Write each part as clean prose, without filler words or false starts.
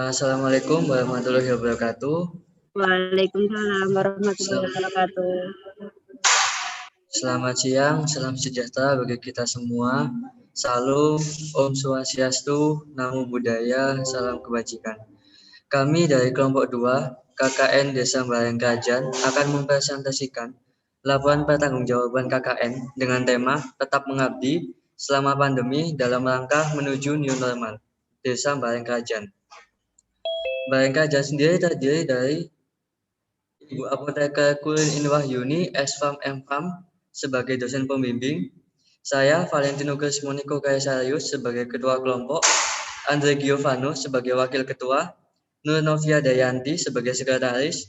Assalamualaikum warahmatullahi wabarakatuh. Waalaikumsalam warahmatullahi wabarakatuh. Selamat siang, salam sejahtera bagi kita semua. Salam, Om Swastiastu, Namo Buddhaya, salam kebajikan. Kami dari kelompok 2, KKN Desa Barengkajan akan mempresentasikan laporan pertanggungjawaban KKN dengan tema Tetap Mengabdi selama pandemi dalam rangka menuju new normal Desa Barengkajan. Barengkajan sendiri terdiri dari Ibu Apoteker Kulin Inwahyuni, S.Farm M.Farm sebagai dosen pembimbing, saya Valentino Krismoniko Kaisarius sebagai ketua kelompok, Andre Giovanno sebagai wakil ketua, Nur Novia Dayanti sebagai sekretaris,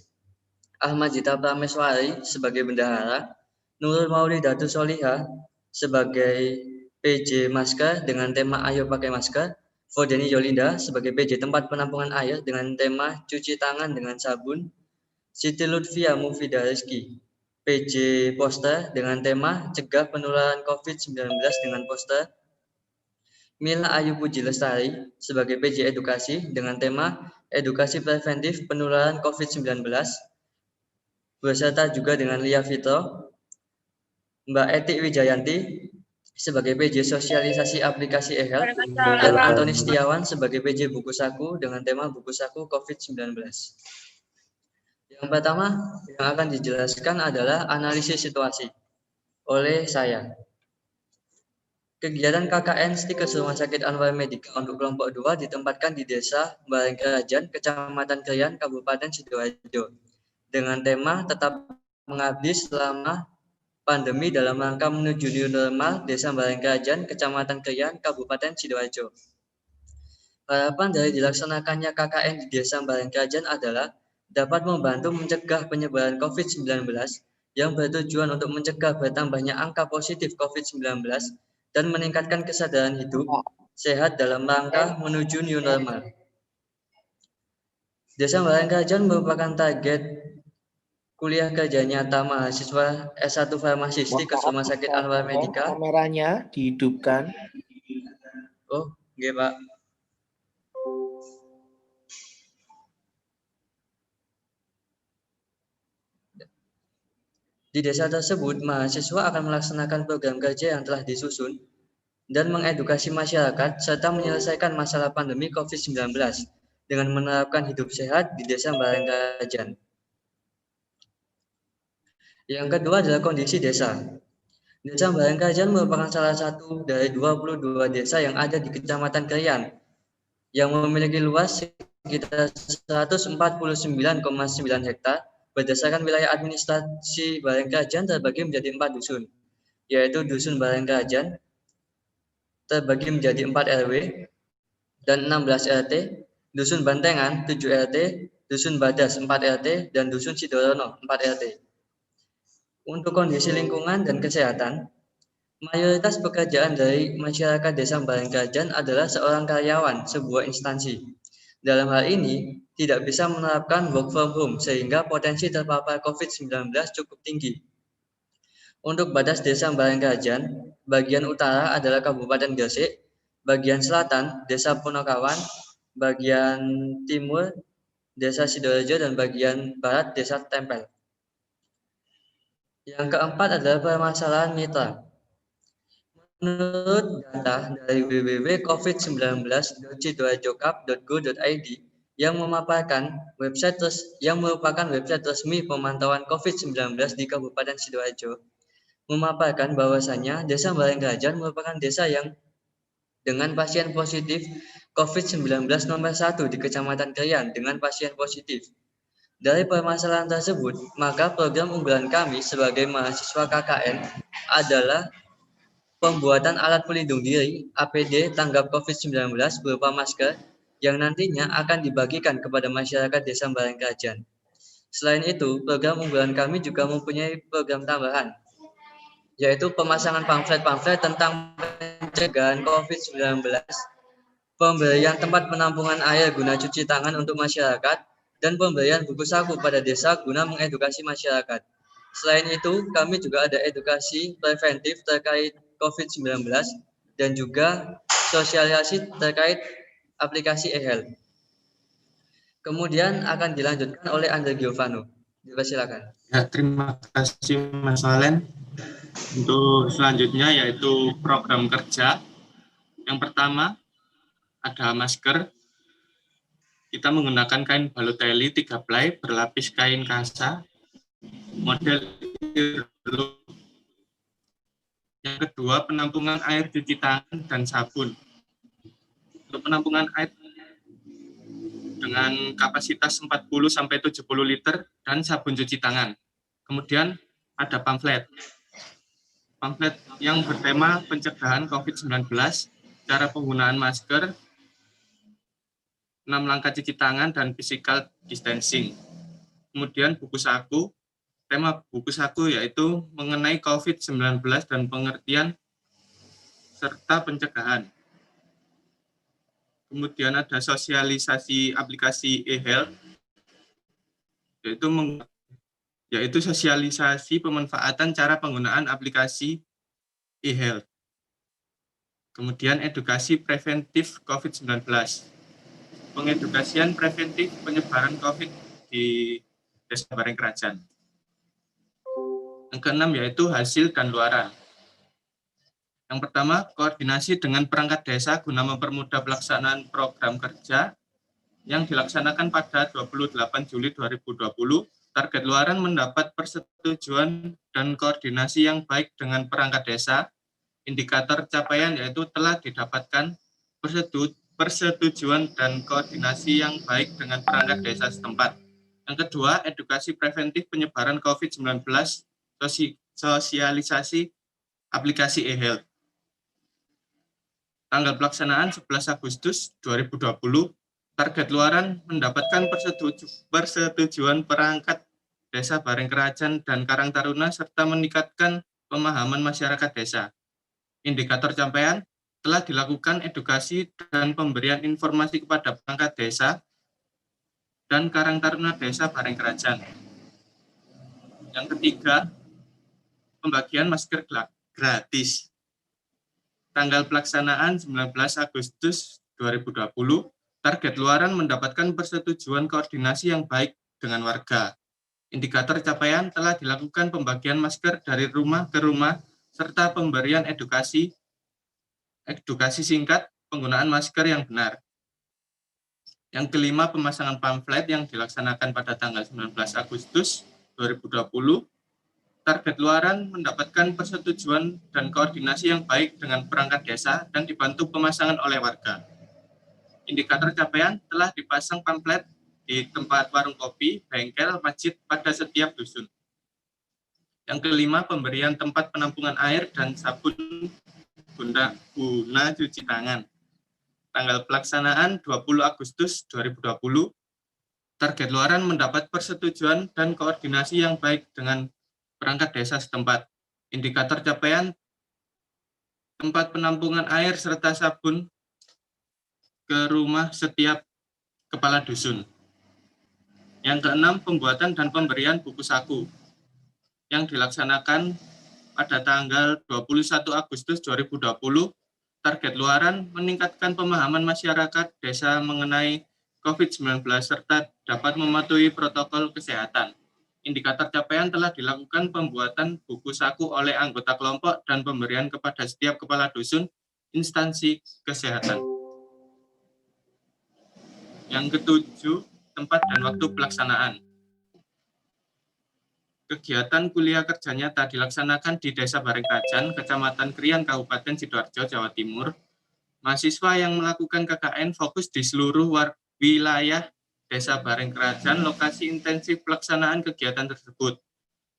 Ahmad Jita Prameswari sebagai bendahara, Nurul Maulidatu Soliha sebagai PJ Masker dengan tema Ayo Pakai Masker, Fordeni Yolinda sebagai PJ Tempat Penampungan Air dengan tema Cuci Tangan dengan Sabun, Siti Lutfia Mufidah Rizky, PJ Poster dengan tema Cegah Penularan COVID-19 dengan poster, Mila Ayu Puji Lestari sebagai PJ Edukasi dengan tema Edukasi Preventif Penularan COVID-19, beserta juga dengan Lia Fitro, Mbak Etik Wijayanti sebagai PJ Sosialisasi Aplikasi eHealth, dan Antoni Setiawan sebagai PJ Buku Saku dengan tema Buku Saku COVID-19. Yang pertama yang akan dijelaskan adalah analisis situasi oleh saya. Kegiatan KKN Stikers Rumah Sakit Anwar Medika untuk kelompok 2 ditempatkan di Desa Barengkajan, Kecamatan Krian, Kabupaten Sidoarjo, dengan tema Tetap Mengabdi selama pandemi dalam rangka menuju new normal Desa Barengkajan, Kecamatan Krian, Kabupaten Sidoarjo. Harapan dari dilaksanakannya KKN di Desa Barengkajan adalah dapat membantu mencegah penyebaran COVID-19 yang bertujuan untuk mencegah bertambahnya angka positif COVID-19 dan meningkatkan kesadaran hidup sehat dalam rangka menuju new normal. Desa Barengkajan merupakan target kuliah kerja nyata mahasiswa S1 Farmasi Stikers Rumah Sakit Anwar Medika. Kameranya dihidupkan. Oh, nggih, Pak. Di desa tersebut, mahasiswa akan melaksanakan program kerja yang telah disusun dan mengedukasi masyarakat serta menyelesaikan masalah pandemi COVID-19 dengan menerapkan hidup sehat di Desa Barengkajan. Yang kedua adalah kondisi desa. Desa Barengkajan merupakan salah satu dari 22 desa yang ada di Kecamatan Krian yang memiliki luas sekitar 149,9 hektar. Berdasarkan wilayah administrasi Barengkajan terbagi menjadi 4 dusun, yaitu Dusun Barengkajan terbagi menjadi 4 RW dan 16 RT, Dusun Bantengan 7 RT, Dusun Badas 4 RT, dan Dusun Sidorono 4 RT. Untuk kondisi lingkungan dan kesehatan, mayoritas pekerjaan dari masyarakat Desa Barengkajan adalah seorang karyawan sebuah instansi. Dalam hal ini, tidak bisa menerapkan work from home sehingga potensi terpapar COVID-19 cukup tinggi. Untuk batas Desa Barengkajan, bagian utara adalah Kabupaten Gresik, bagian selatan Desa Punokawan, bagian timur Desa Sidoarjo, dan bagian barat Desa Tempel. Yang keempat adalah permasalahan mitra. Menurut data dari www.covid19.sidoarjokap.go.id yang merupakan website resmi pemantauan COVID-19 di Kabupaten Sidoarjo, memaparkan bahwasannya Desa Barengkajan merupakan desa yang dengan pasien positif COVID-19 nomor 1 di Kecamatan Krian dengan pasien positif. Dari permasalahan tersebut, maka program unggulan kami sebagai mahasiswa KKN adalah pembuatan alat pelindung diri APD tanggap COVID-19 berupa masker yang nantinya akan dibagikan kepada masyarakat Desa Barengkajan. Selain itu, program unggulan kami juga mempunyai program tambahan, yaitu pemasangan pamflet-pamflet tentang pencegahan COVID-19, pemberian tempat penampungan air guna cuci tangan untuk masyarakat, dan pemberian buku saku pada desa guna mengedukasi masyarakat. Selain itu, kami juga ada edukasi preventif terkait COVID-19 dan juga sosialisasi terkait aplikasi eHealth. Kemudian akan dilanjutkan oleh Andre Giovanno. Silakan. Ya, terima kasih Mas Valen. Untuk selanjutnya yaitu program kerja. Yang pertama ada masker. Kita menggunakan kain baloteli 3 ply berlapis kain kasa model Irlo. Yang kedua, penampungan air cuci tangan dan sabun. Untuk penampungan air dengan kapasitas 40-70 liter dan sabun cuci tangan. Kemudian ada pamflet yang bertema pencegahan COVID-19, cara penggunaan masker, 6 langkah cuci tangan, dan physical distancing. Kemudian buku saku, tema buku saku yaitu mengenai COVID-19 dan pengertian serta pencegahan. Kemudian ada sosialisasi aplikasi e-health, yaitu sosialisasi pemanfaatan cara penggunaan aplikasi e-health. Kemudian edukasi preventif COVID-19, pengedukasian preventif penyebaran COVID di Desa Bareng Kerajaan. Yang keenam yaitu hasil dan luaran. Yang pertama, koordinasi dengan perangkat desa guna mempermudah pelaksanaan program kerja yang dilaksanakan pada 28 Juli 2020. Target luaran mendapat persetujuan dan koordinasi yang baik dengan perangkat desa. Indikator capaian yaitu telah didapatkan persetujuan dan koordinasi yang baik dengan perangkat desa setempat. Yang kedua, edukasi preventif penyebaran COVID-19, sosialisasi aplikasi e-health. Tanggal pelaksanaan 11 Agustus 2020, target luaran mendapatkan persetujuan perangkat Desa Bareng Kerajaan dan Karang Taruna serta meningkatkan pemahaman masyarakat desa. Indikator capaian telah dilakukan edukasi dan pemberian informasi kepada perangkat desa dan Karang Taruna Desa Bareng Kerajaan. Yang ketiga, pembagian masker gratis. Tanggal pelaksanaan 19 Agustus 2020, target luaran mendapatkan persetujuan koordinasi yang baik dengan warga. Indikator capaian telah dilakukan pembagian masker dari rumah ke rumah serta pemberian edukasi singkat penggunaan masker yang benar. Yang kelima, pemasangan pamflet yang dilaksanakan pada tanggal 19 Agustus 2020. Target luaran mendapatkan persetujuan dan koordinasi yang baik dengan perangkat desa dan dibantu pemasangan oleh warga. Indikator capaian telah dipasang pamflet di tempat warung kopi, bengkel, masjid pada setiap dusun. Yang kelima, pemberian tempat penampungan air dan sabun guna cuci tangan. Tanggal pelaksanaan 20 Agustus 2020, target luaran mendapat persetujuan dan koordinasi yang baik dengan perangkat desa setempat. Indikator capaian tempat penampungan air serta sabun ke rumah setiap kepala dusun. Yang keenam, pembuatan dan pemberian buku saku yang dilaksanakan pada tanggal 21 Agustus 2020. Target luaran meningkatkan pemahaman masyarakat desa mengenai COVID-19 serta dapat mematuhi protokol kesehatan. Indikator capaian telah dilakukan pembuatan buku saku oleh anggota kelompok dan pemberian kepada setiap kepala dusun instansi kesehatan. Yang ketujuh, tempat dan waktu pelaksanaan. Kegiatan kuliah kerja nyata dilaksanakan di Desa Bareng Kerajaan, Kecamatan Krian, Kabupaten Sidoarjo, Jawa Timur. Mahasiswa yang melakukan KKN fokus di seluruh wilayah Desa Bareng Kerajaan, lokasi intensif pelaksanaan kegiatan tersebut.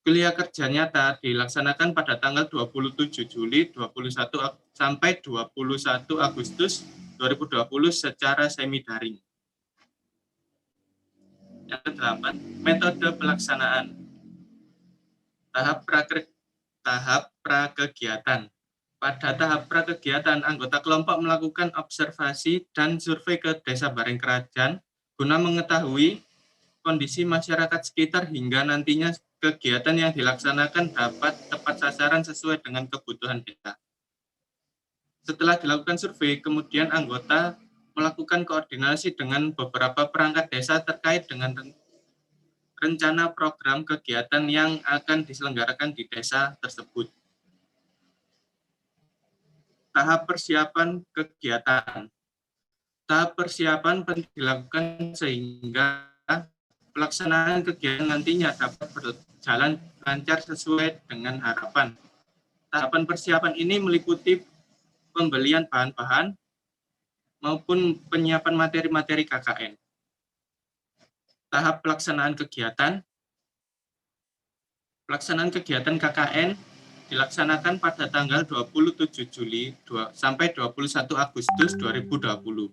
Kuliah kerja nyata dilaksanakan pada tanggal 27 Juli 2021 sampai 21 Agustus 2020 secara semi daring. Yang kedelapan, metode pelaksanaan. Tahap prakegiatan. Pada tahap prakegiatan, anggota kelompok melakukan observasi dan survei ke Desa Bareng Kerajaan guna mengetahui kondisi masyarakat sekitar hingga nantinya kegiatan yang dilaksanakan dapat tepat sasaran sesuai dengan kebutuhan desa. Setelah dilakukan survei, kemudian anggota melakukan koordinasi dengan beberapa perangkat desa terkait dengan rencana program kegiatan yang akan diselenggarakan di desa tersebut. Tahap persiapan kegiatan. Tahap persiapan penting dilakukan sehingga pelaksanaan kegiatan nantinya dapat berjalan lancar sesuai dengan harapan. Tahapan persiapan ini meliputi pembelian bahan-bahan maupun penyiapan materi-materi KKN. Tahap pelaksanaan kegiatan. Pelaksanaan kegiatan KKN dilaksanakan pada tanggal 27 Juli sampai 21 Agustus 2020.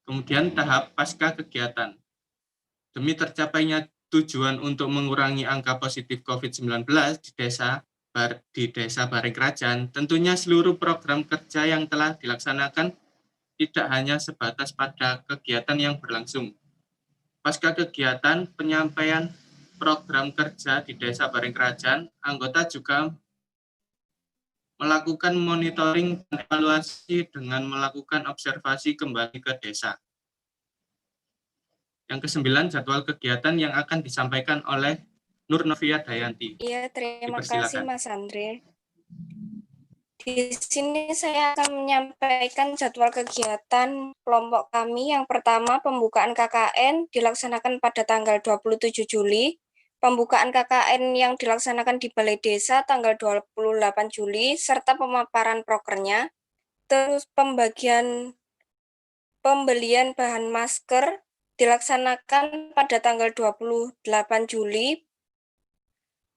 Kemudian tahap pasca kegiatan. Demi tercapainya tujuan untuk mengurangi angka positif COVID-19 di Desa Bareng Kerajaan, tentunya seluruh program kerja yang telah dilaksanakan tidak hanya sebatas pada kegiatan yang berlangsung. Pasca kegiatan penyampaian program kerja di Desa Bareng Kerajaan, anggota juga melakukan monitoring dan evaluasi dengan melakukan observasi kembali ke desa. Yang ke-9, jadwal kegiatan yang akan disampaikan oleh Nur Novia Dayanti. Iya, terima kasih Mas Andre. Di sini saya akan menyampaikan jadwal kegiatan kelompok kami. Yang pertama, pembukaan KKN dilaksanakan pada tanggal 27 Juli. Pembukaan KKN yang dilaksanakan di Balai Desa tanggal 28 Juli, serta pemaparan prokernya. Terus pembelian bahan masker dilaksanakan pada tanggal 28 Juli.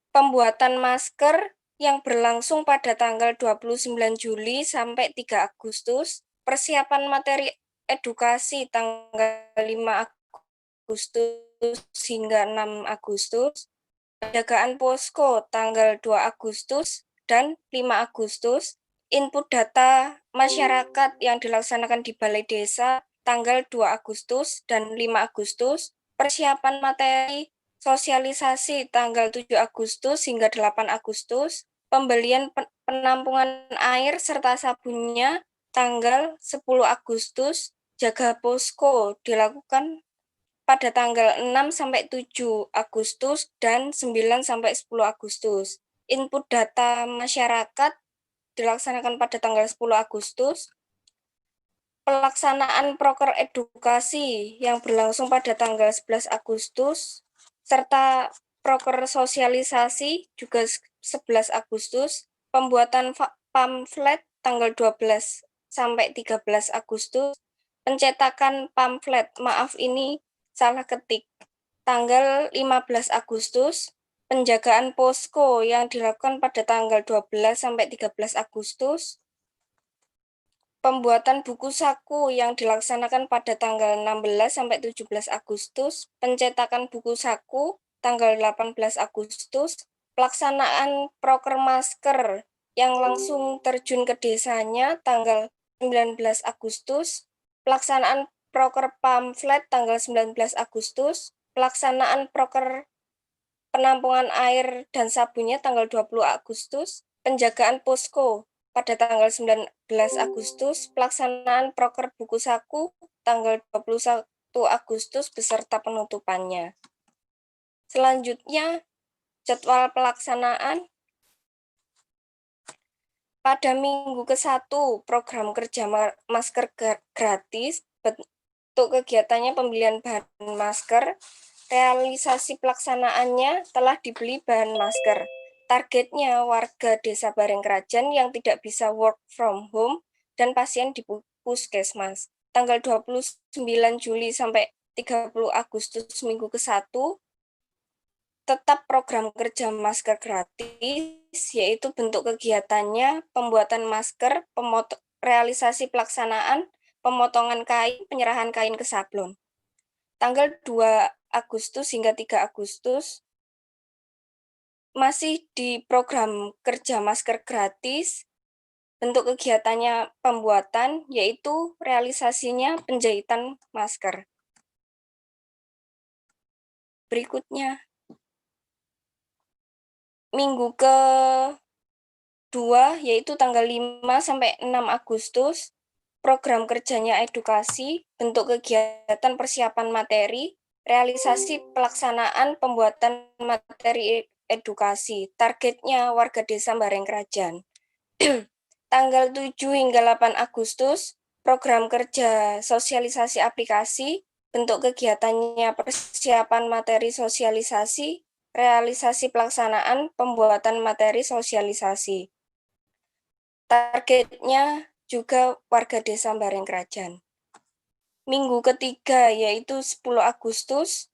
Pembuatan masker yang berlangsung pada tanggal 29 Juli sampai 3 Agustus, persiapan materi edukasi tanggal 5 Agustus hingga 6 Agustus, penjagaan posko tanggal 2 Agustus dan 5 Agustus, input data masyarakat yang dilaksanakan di Balai Desa tanggal 2 Agustus dan 5 Agustus, persiapan materi sosialisasi tanggal 7 Agustus hingga 8 Agustus, pembelian penampungan air serta sabunnya tanggal 10 Agustus, jaga posko dilakukan pada tanggal 6 sampai 7 Agustus dan 9 sampai 10 Agustus. Input data masyarakat dilaksanakan pada tanggal 10 Agustus. Pelaksanaan proker edukasi yang berlangsung pada tanggal 11 Agustus serta proker sosialisasi juga 11 Agustus, pembuatan pamflet tanggal 12 sampai 13 Agustus, pencetakan pamflet, maaf ini salah ketik, tanggal 15 Agustus, penjagaan posko yang dilakukan pada tanggal 12 sampai 13 Agustus, pembuatan buku saku yang dilaksanakan pada tanggal 16 sampai 17 Agustus, pencetakan buku saku tanggal 18 Agustus, pelaksanaan proker masker yang langsung terjun ke desanya tanggal 19 Agustus, pelaksanaan proker pamflet tanggal 19 Agustus, pelaksanaan proker penampungan air dan sabunnya tanggal 20 Agustus, penjagaan posko pada tanggal 19 Agustus, pelaksanaan proker buku saku tanggal 21 Agustus beserta penutupannya. Selanjutnya, jadwal pelaksanaan pada minggu ke-1 program kerja masker gratis, bentuk kegiatannya pembelian bahan masker, realisasi pelaksanaannya telah dibeli bahan masker. Targetnya warga Desa Bareng Kerajaan yang tidak bisa work from home dan pasien di puskesmas. Tanggal 29 Juli sampai 30 Agustus minggu ke-1, tetap program kerja masker gratis, yaitu bentuk kegiatannya pembuatan masker, realisasi pelaksanaan, pemotongan kain, penyerahan kain ke sablon. Tanggal 2 Agustus hingga 3 Agustus, masih di program kerja masker gratis, bentuk kegiatannya pembuatan, yaitu realisasinya penjahitan masker. Berikutnya, minggu ke-2, yaitu tanggal 5 sampai 6 Agustus, program kerjanya edukasi, bentuk kegiatan persiapan materi, realisasi pelaksanaan pembuatan materi edukasi. Targetnya warga desa Barengkrajan. Tanggal 7 hingga 8 Agustus, program kerja sosialisasi aplikasi, bentuk kegiatannya persiapan materi sosialisasi, realisasi pelaksanaan pembuatan materi sosialisasi. Targetnya juga warga desa Barengkrajan. Minggu ketiga yaitu 10 Agustus,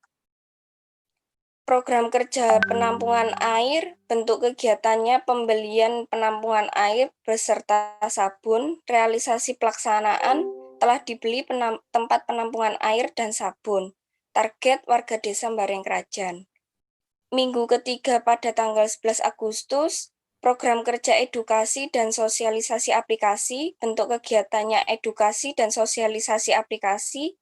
program kerja penampungan air, bentuk kegiatannya pembelian penampungan air beserta sabun, realisasi pelaksanaan, telah dibeli tempat penampungan air dan sabun. Target warga desa Barengkrajan. Minggu ketiga pada tanggal 11 Agustus, program kerja edukasi dan sosialisasi aplikasi, bentuk kegiatannya edukasi dan sosialisasi aplikasi,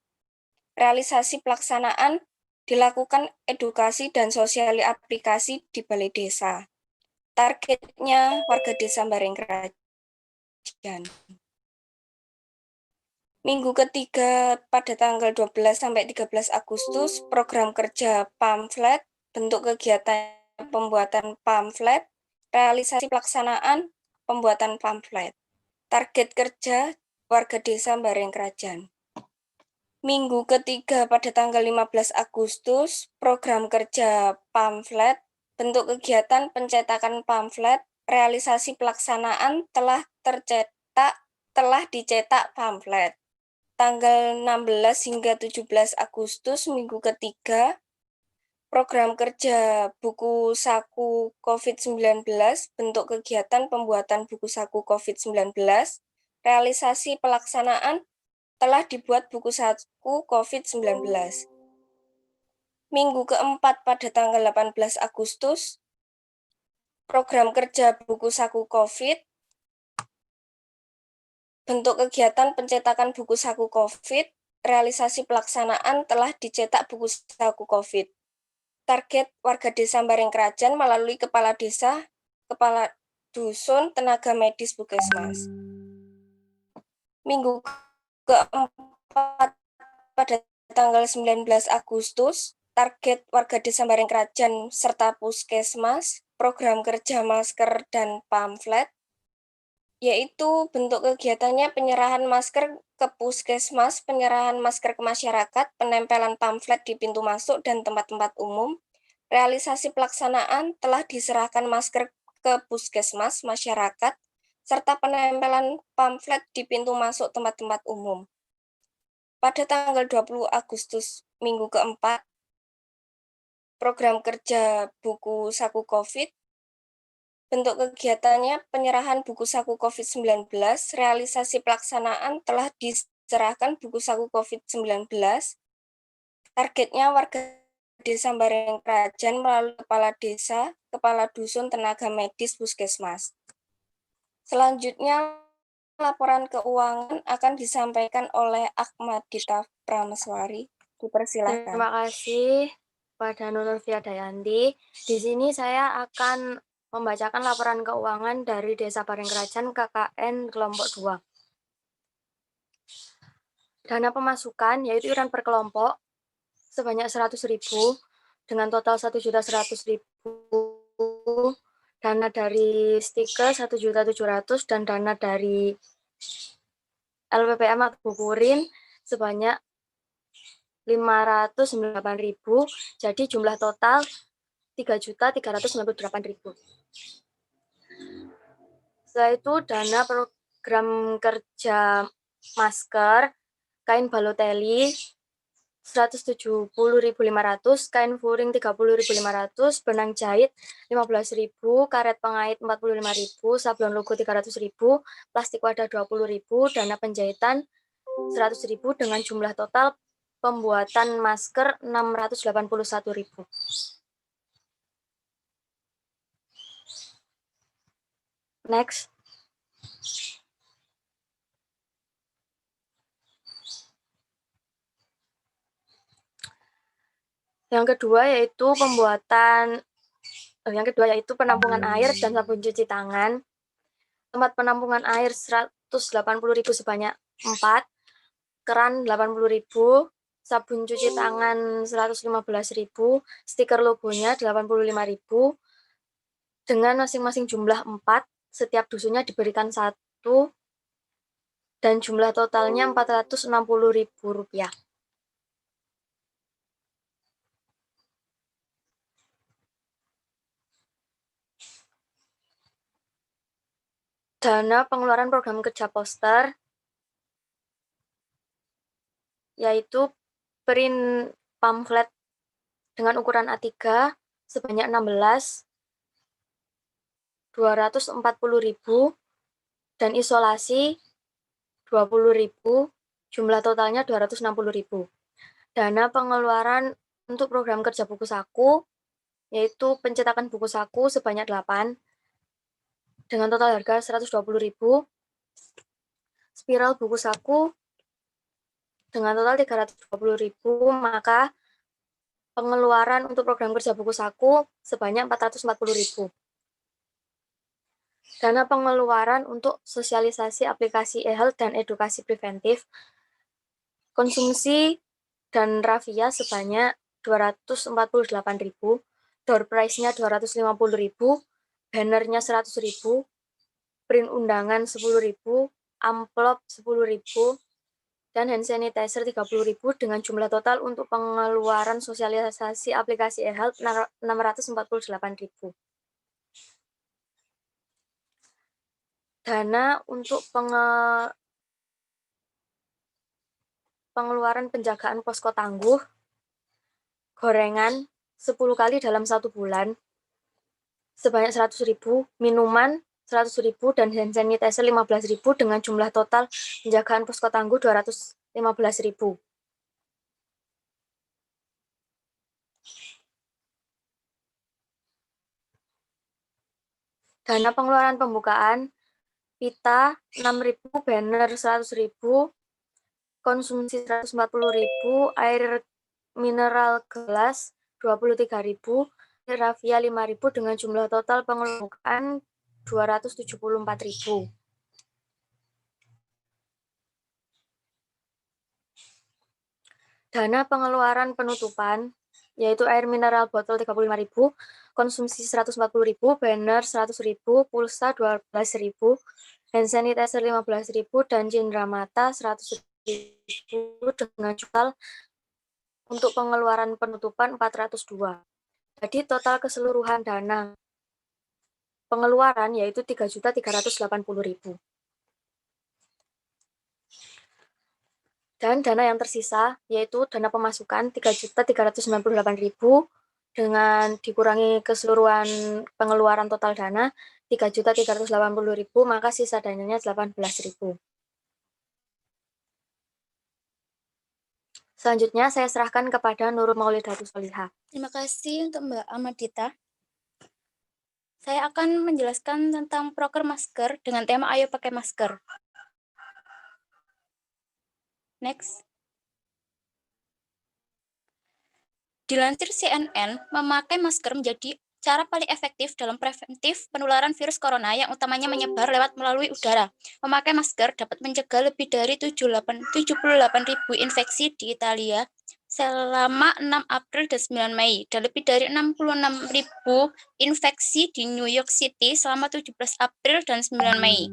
realisasi pelaksanaan, dilakukan edukasi dan sosialisasi aplikasi di Balai Desa. Targetnya warga desa Barengkrajan. Minggu ketiga pada tanggal 12 sampai 13 Agustus, program kerja pamflet, bentuk kegiatan pembuatan pamflet, realisasi pelaksanaan pembuatan pamflet. Target kerja warga desa Barengkrajan. Minggu ketiga pada tanggal 15 Agustus, program kerja pamflet, bentuk kegiatan pencetakan pamflet, realisasi pelaksanaan telah dicetak pamflet. Tanggal 16 hingga 17 Agustus, minggu ketiga, program kerja buku saku COVID-19, bentuk kegiatan pembuatan buku saku COVID-19, realisasi pelaksanaan telah dibuat buku saku COVID-19. Minggu keempat pada tanggal 18 Agustus, program kerja buku saku COVID, bentuk kegiatan pencetakan buku saku COVID, realisasi pelaksanaan telah dicetak buku saku COVID. Target warga desa Barengkrajan melalui kepala desa, kepala dusun, tenaga medis puskesmas. Minggu keempat pada tanggal 19 Agustus, target warga desa Barengkrajan serta puskesmas, program kerja masker dan pamflet, yaitu bentuk kegiatannya penyerahan masker ke puskesmas, penyerahan masker ke masyarakat, penempelan pamflet di pintu masuk dan tempat-tempat umum, realisasi pelaksanaan telah diserahkan masker ke puskesmas, masyarakat, serta penempelan pamflet di pintu masuk tempat-tempat umum. Pada tanggal 20 Agustus, minggu keempat, program kerja buku saku COVID, bentuk kegiatannya penyerahan buku saku COVID-19, realisasi pelaksanaan telah diserahkan buku saku COVID-19. Targetnya warga desa Barengkrajan melalui kepala desa, kepala dusun, tenaga medis, puskesmas. Selanjutnya, laporan keuangan akan disampaikan oleh Akmadita Prameswari. Dipersilakan. Terima kasih pada Nurfia Dayanti. Di sini saya akan membacakan laporan keuangan dari Desa Barengkrajan KKN kelompok 2. Dana pemasukan yaitu iuran per kelompok sebanyak 100.000 dengan total 1.100.000. Dana dari stiker 1.700.000 dan dana dari LPPM atau Bukurin sebanyak 598.000. Jadi jumlah total 3.398.000. Setelah itu dana program kerja masker, kain baloteli 170.500, kain furing 30.500, benang jahit 15.000, karet pengait 45.000, sablon logo 300.000, plastik wadah 20.000, dana penjahitan 100.000 dengan jumlah total pembuatan masker 681.000. Next. Yang kedua yaitu penampungan air dan sabun cuci tangan. Tempat penampungan air 180.000 sebanyak 4, keran 80.000, sabun cuci tangan 115.000, stiker logonya 85.000, dengan masing-masing jumlah 4, setiap dusunnya diberikan 1, dan jumlah totalnya Rp460.000. Dana pengeluaran program kerja poster, yaitu print pamflet dengan ukuran A3 sebanyak 16, 240.000, dan isolasi 20.000, jumlah totalnya 260.000. Dana pengeluaran untuk program kerja buku saku, yaitu pencetakan buku saku sebanyak 8, dengan total harga 120.000, spiral buku saku dengan total 320.000, maka pengeluaran untuk program kerja buku saku sebanyak 440.000. Dana pengeluaran untuk sosialisasi aplikasi e-health dan edukasi preventif, konsumsi dan rafia sebanyak 248.000, door price-nya 250.000, bannernya 100.000, print undangan 10.000, amplop 10.000, dan hand sanitizer 30.000, dengan jumlah total untuk pengeluaran sosialisasi aplikasi e-health 648.000. Dana untuk pengeluaran penjagaan posko tangguh, gorengan 10 kali dalam 1 bulan, sebanyak 100.000, minuman 100.000, dan hand sanitizer 15.000, dengan jumlah total penjagaan posko tangguh 215.000. Dana pengeluaran pembukaan, pita 6.000, banner 100.000, konsumsi 140.000, air mineral gelas 23.000, rafia 5.000, dengan jumlah total pengeluaran 274.000. Dana pengeluaran penutupan, yaitu air mineral botol 35.000, konsumsi 140.000, banner 100.000, pulsa 12.000, hand sanitizer 15.000, dan cindera mata 100.000, dengan total untuk pengeluaran penutupan 402. Jadi total keseluruhan dana pengeluaran yaitu 3.380.000. Dan dana yang tersisa yaitu dana pemasukan 3.398.000, dengan dikurangi keseluruhan pengeluaran total dana 3.380.000, maka sisa dananya 18.000. Selanjutnya saya serahkan kepada Nurul Maulidatus Solihah. Terima kasih untuk Mbak Amadita. Saya akan menjelaskan tentang proker masker dengan tema Ayo Pakai Masker. Next. Dilansir CNN, memakai masker menjadi cara paling efektif dalam preventif penularan virus corona yang utamanya menyebar lewat melalui udara. Memakai masker dapat mencegah lebih dari 78.000 infeksi di Italia selama 6 April dan 9 Mei, dan lebih dari 66.000 infeksi di New York City selama 17 April dan 9 Mei.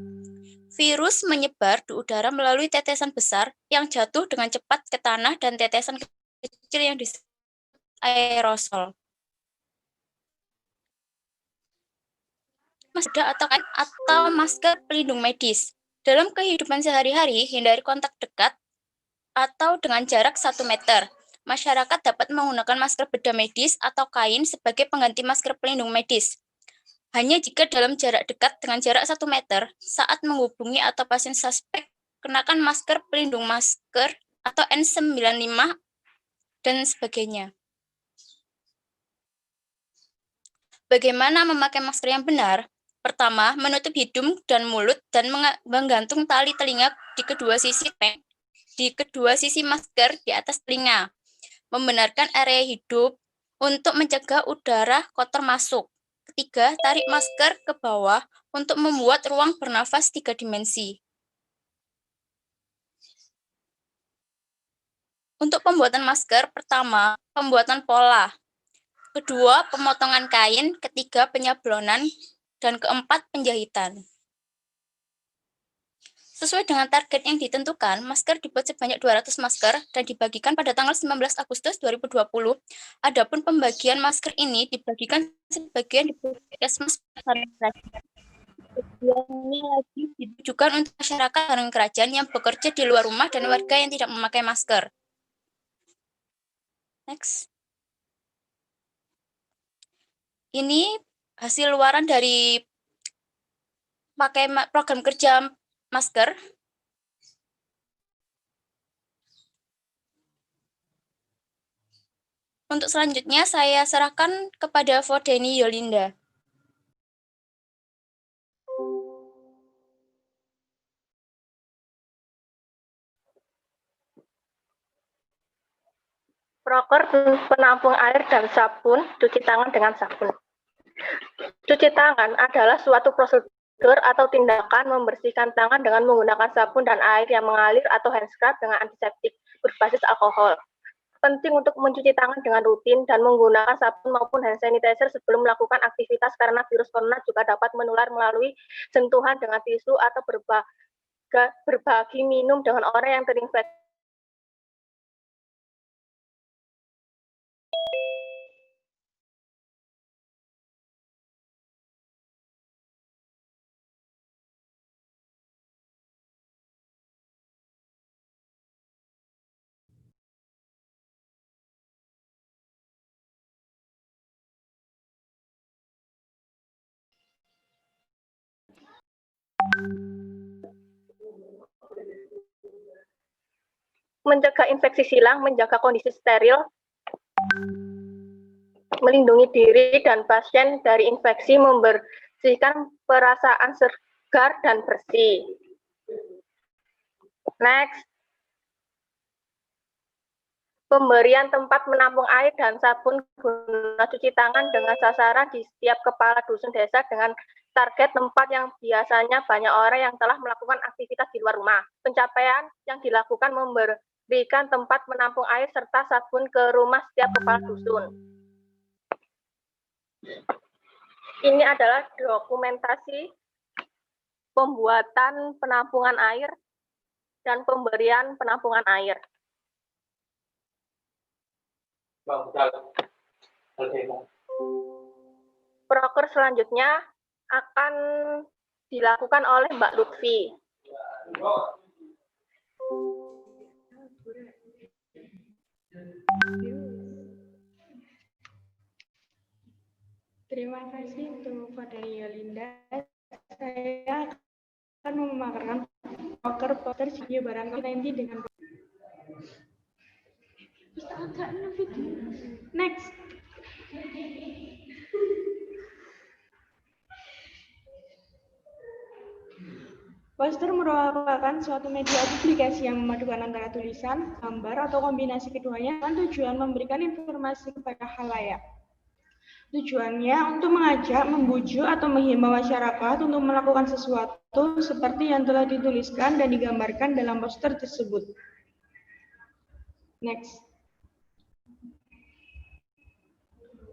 Virus menyebar di udara melalui tetesan besar yang jatuh dengan cepat ke tanah dan tetesan kecil yang disebut aerosol. Masker atau masker pelindung medis. Dalam kehidupan sehari-hari, hindari kontak dekat atau dengan jarak 1 meter. Masyarakat dapat menggunakan masker bedah medis atau kain sebagai pengganti masker pelindung medis. Hanya jika dalam jarak dekat dengan jarak 1 meter, saat menghubungi atau pasien suspek, kenakan masker pelindung masker atau N95 dan sebagainya. Bagaimana memakai masker yang benar? Pertama, menutup hidung dan mulut dan menggantung tali telinga di kedua sisi masker di atas telinga. Membenarkan area hidup untuk mencegah udara kotor masuk. Ketiga, tarik masker ke bawah untuk membuat ruang bernafas 3 dimensi. Untuk pembuatan masker, pertama, pembuatan pola. Kedua, pemotongan kain. Ketiga, penyablonan. Dan keempat, penjahitan. Sesuai dengan target yang ditentukan, masker dibuat sebanyak 200 masker dan dibagikan pada tanggal 19 Agustus 2020. Adapun pembagian masker ini dibagikan sebagian di puskesmas Tujuannya lagi ditujukan untuk masyarakat dan kerajaan yang bekerja di luar rumah dan warga yang tidak memakai masker. Next. Ini hasil luaran dari pakai program kerja masker. Untuk selanjutnya saya serahkan kepada Fodeni Yolinda. Proker penampung air dan sabun, cuci tangan dengan sabun. Cuci tangan adalah suatu prosedur atau tindakan membersihkan tangan dengan menggunakan sabun dan air yang mengalir atau hand scrub dengan antiseptik berbasis alkohol. Penting untuk mencuci tangan dengan rutin dan menggunakan sabun maupun hand sanitizer sebelum melakukan aktivitas karena virus corona juga dapat menular melalui sentuhan dengan tisu atau berbagi minum dengan orang yang terinfeksi. Mencegah infeksi silang, menjaga kondisi steril, melindungi diri dan pasien dari infeksi, membersihkan perasaan segar dan bersih. Next. Pemberian tempat menampung air dan sabun guna cuci tangan dengan sasaran di setiap kepala dusun desa dengan target tempat yang biasanya banyak orang yang telah melakukan aktivitas di luar rumah. Pencapaian yang dilakukan memberikan tempat menampung air serta sabun ke rumah setiap kepala dusun. Ini adalah dokumentasi pembuatan penampungan air dan pemberian penampungan air. Proker selanjutnya akan dilakukan oleh Mbak Lutfi. Terima kasih untuk Fodeni Yolinda. Saya akan memaparkan proker penyebaran COVID-19 dengan Next. Poster merupakan suatu media publikasi yang memadukan antara tulisan, gambar, atau kombinasi keduanya dengan tujuan memberikan informasi kepada khalayak. Tujuannya untuk mengajak, membujuk, atau menghimbau masyarakat untuk melakukan sesuatu seperti yang telah dituliskan dan digambarkan dalam poster tersebut. Next.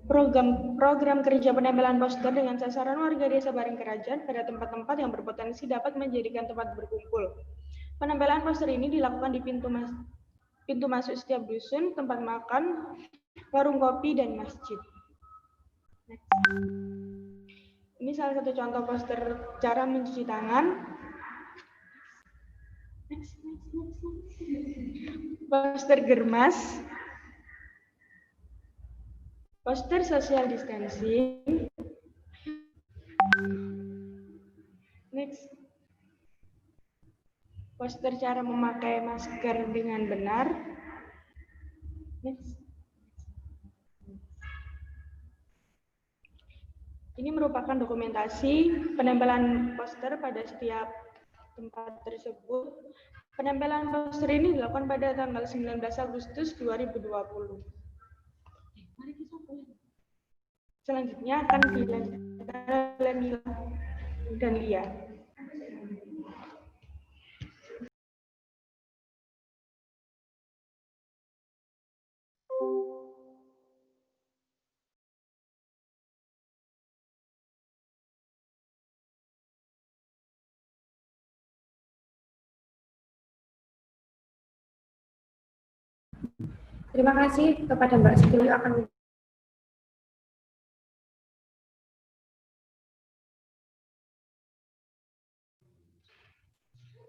Program kerja penempelan poster dengan sasaran warga desa Baring Kerajaan pada tempat-tempat yang berpotensi dapat menjadikan tempat berkumpul. Penempelan poster ini dilakukan di pintu masuk setiap dusun, tempat makan, warung kopi, dan masjid. Next. Ini salah satu contoh poster cara mencuci tangan. Next. Poster germas. Poster social distancing. Next. Poster cara memakai masker dengan benar. Next. Ini merupakan dokumentasi penempelan poster pada setiap tempat tersebut. Penempelan poster ini dilakukan pada tanggal 19 Agustus 2020. Selanjutnya akan dilanjutkan oleh Mila dan Lia. Terima kasih kepada Mbak Siti akan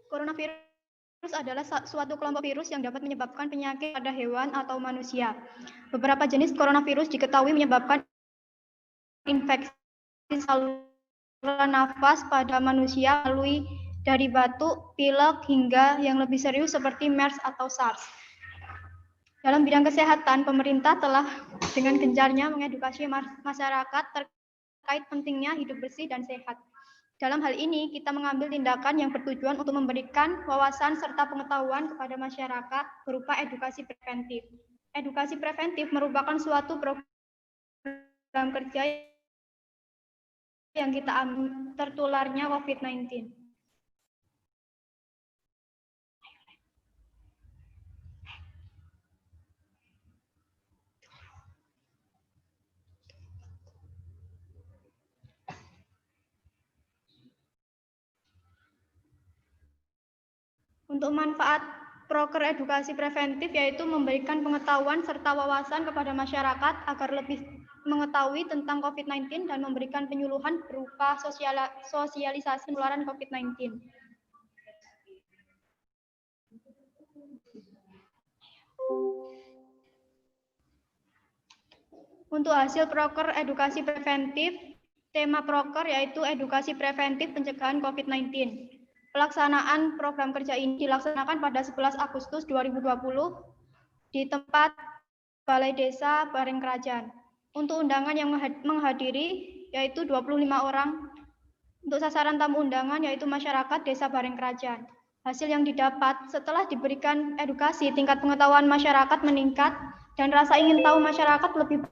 Coronavirus adalah suatu kelompok virus yang dapat menyebabkan penyakit pada hewan atau manusia. Beberapa jenis coronavirus diketahui menyebabkan infeksi saluran nafas pada manusia melalui dari batuk, pilek, hingga yang lebih serius seperti MERS atau SARS. Dalam bidang kesehatan, pemerintah telah dengan gencarnya mengedukasi masyarakat terkait pentingnya hidup bersih dan sehat. Dalam hal ini, kita mengambil tindakan yang bertujuan untuk memberikan wawasan serta pengetahuan kepada masyarakat berupa edukasi preventif. Edukasi preventif merupakan suatu program kerja yang kita ambil tertularnya COVID-19. Untuk manfaat proker edukasi preventif yaitu memberikan pengetahuan serta wawasan kepada masyarakat agar lebih mengetahui tentang COVID-19 dan memberikan penyuluhan berupa sosialisasi penularan COVID-19. Untuk hasil proker edukasi preventif, tema proker yaitu edukasi preventif pencegahan COVID-19. Pelaksanaan program kerja ini dilaksanakan pada 11 Agustus 2020 di tempat Balai Desa Bareng Kerajaan. Untuk undangan yang menghadiri yaitu 25 orang. Untuk sasaran tamu undangan yaitu masyarakat Desa Bareng Kerajaan. Hasil yang didapat setelah diberikan edukasi, tingkat pengetahuan masyarakat meningkat dan rasa ingin tahu masyarakat lebih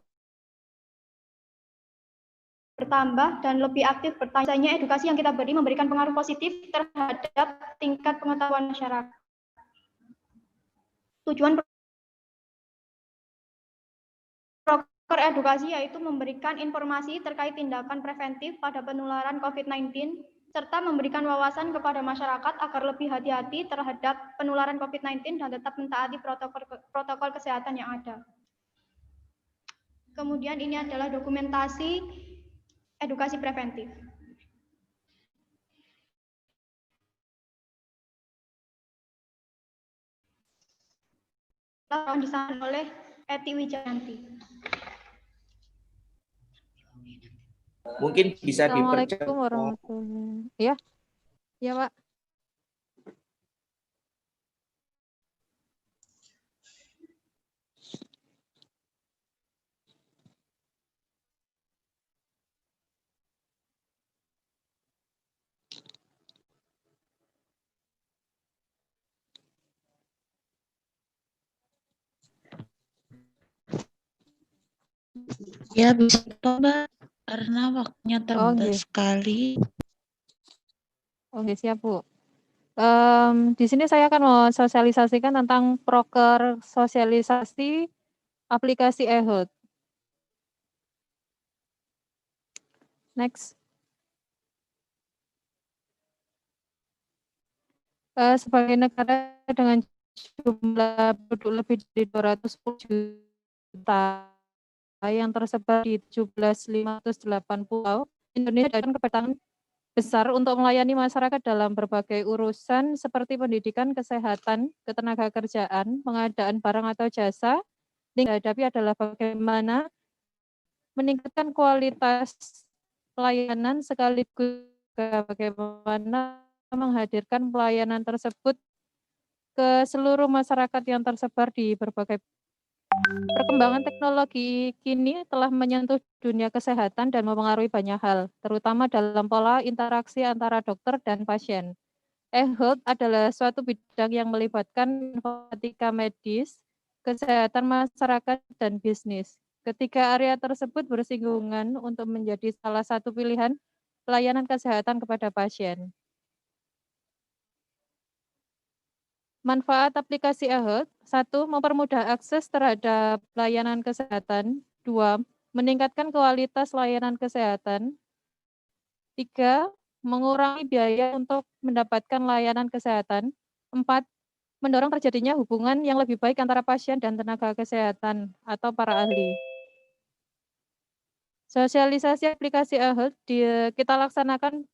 bertambah dan lebih aktif bertanya. Edukasi yang kita beri memberikan pengaruh positif terhadap tingkat pengetahuan masyarakat. Tujuan proker edukasi yaitu memberikan informasi terkait tindakan preventif pada penularan COVID-19 serta memberikan wawasan kepada masyarakat agar lebih hati-hati terhadap penularan COVID-19 dan tetap mentaati protokol kesehatan yang ada. Kemudian ini adalah dokumentasi edukasi preventif. Yang disampaikan oleh Eti Wijayanti. Mungkin bisa dipercepat. Assalamualaikum warahmatullahi wabarakatuh. Ya Pak. Ya bisa Mbak, karena waktunya terbatas sekali. Oke, siap Bu. Di sini saya akan mensosialisasikan tentang proker sosialisasi aplikasi eHealth. Next. Sebagai negara dengan jumlah penduduk lebih dari 210 juta yang tersebar di 17.508 pulau, Indonesia dan kebertangan besar untuk melayani masyarakat dalam berbagai urusan seperti pendidikan, kesehatan, ketenagakerjaan, pengadaan barang atau jasa. Yang dihadapi adalah bagaimana meningkatkan kualitas pelayanan sekaligus bagaimana menghadirkan pelayanan tersebut ke seluruh masyarakat yang tersebar di berbagai. Perkembangan teknologi kini telah menyentuh dunia kesehatan dan mempengaruhi banyak hal, terutama dalam pola interaksi antara dokter dan pasien. eHealth adalah suatu bidang yang melibatkan informatika medis, kesehatan masyarakat, dan bisnis. Ketiga area tersebut bersinggungan untuk menjadi salah satu pilihan pelayanan kesehatan kepada pasien. Manfaat aplikasi eHealth: 1. Mempermudah akses terhadap layanan kesehatan. 2. Meningkatkan kualitas layanan kesehatan. 3. Mengurangi biaya untuk mendapatkan layanan kesehatan. 4. mendorong terjadinya hubungan yang lebih baik antara pasien dan tenaga kesehatan atau para ahli. Sosialisasi aplikasi e-health kita laksanakan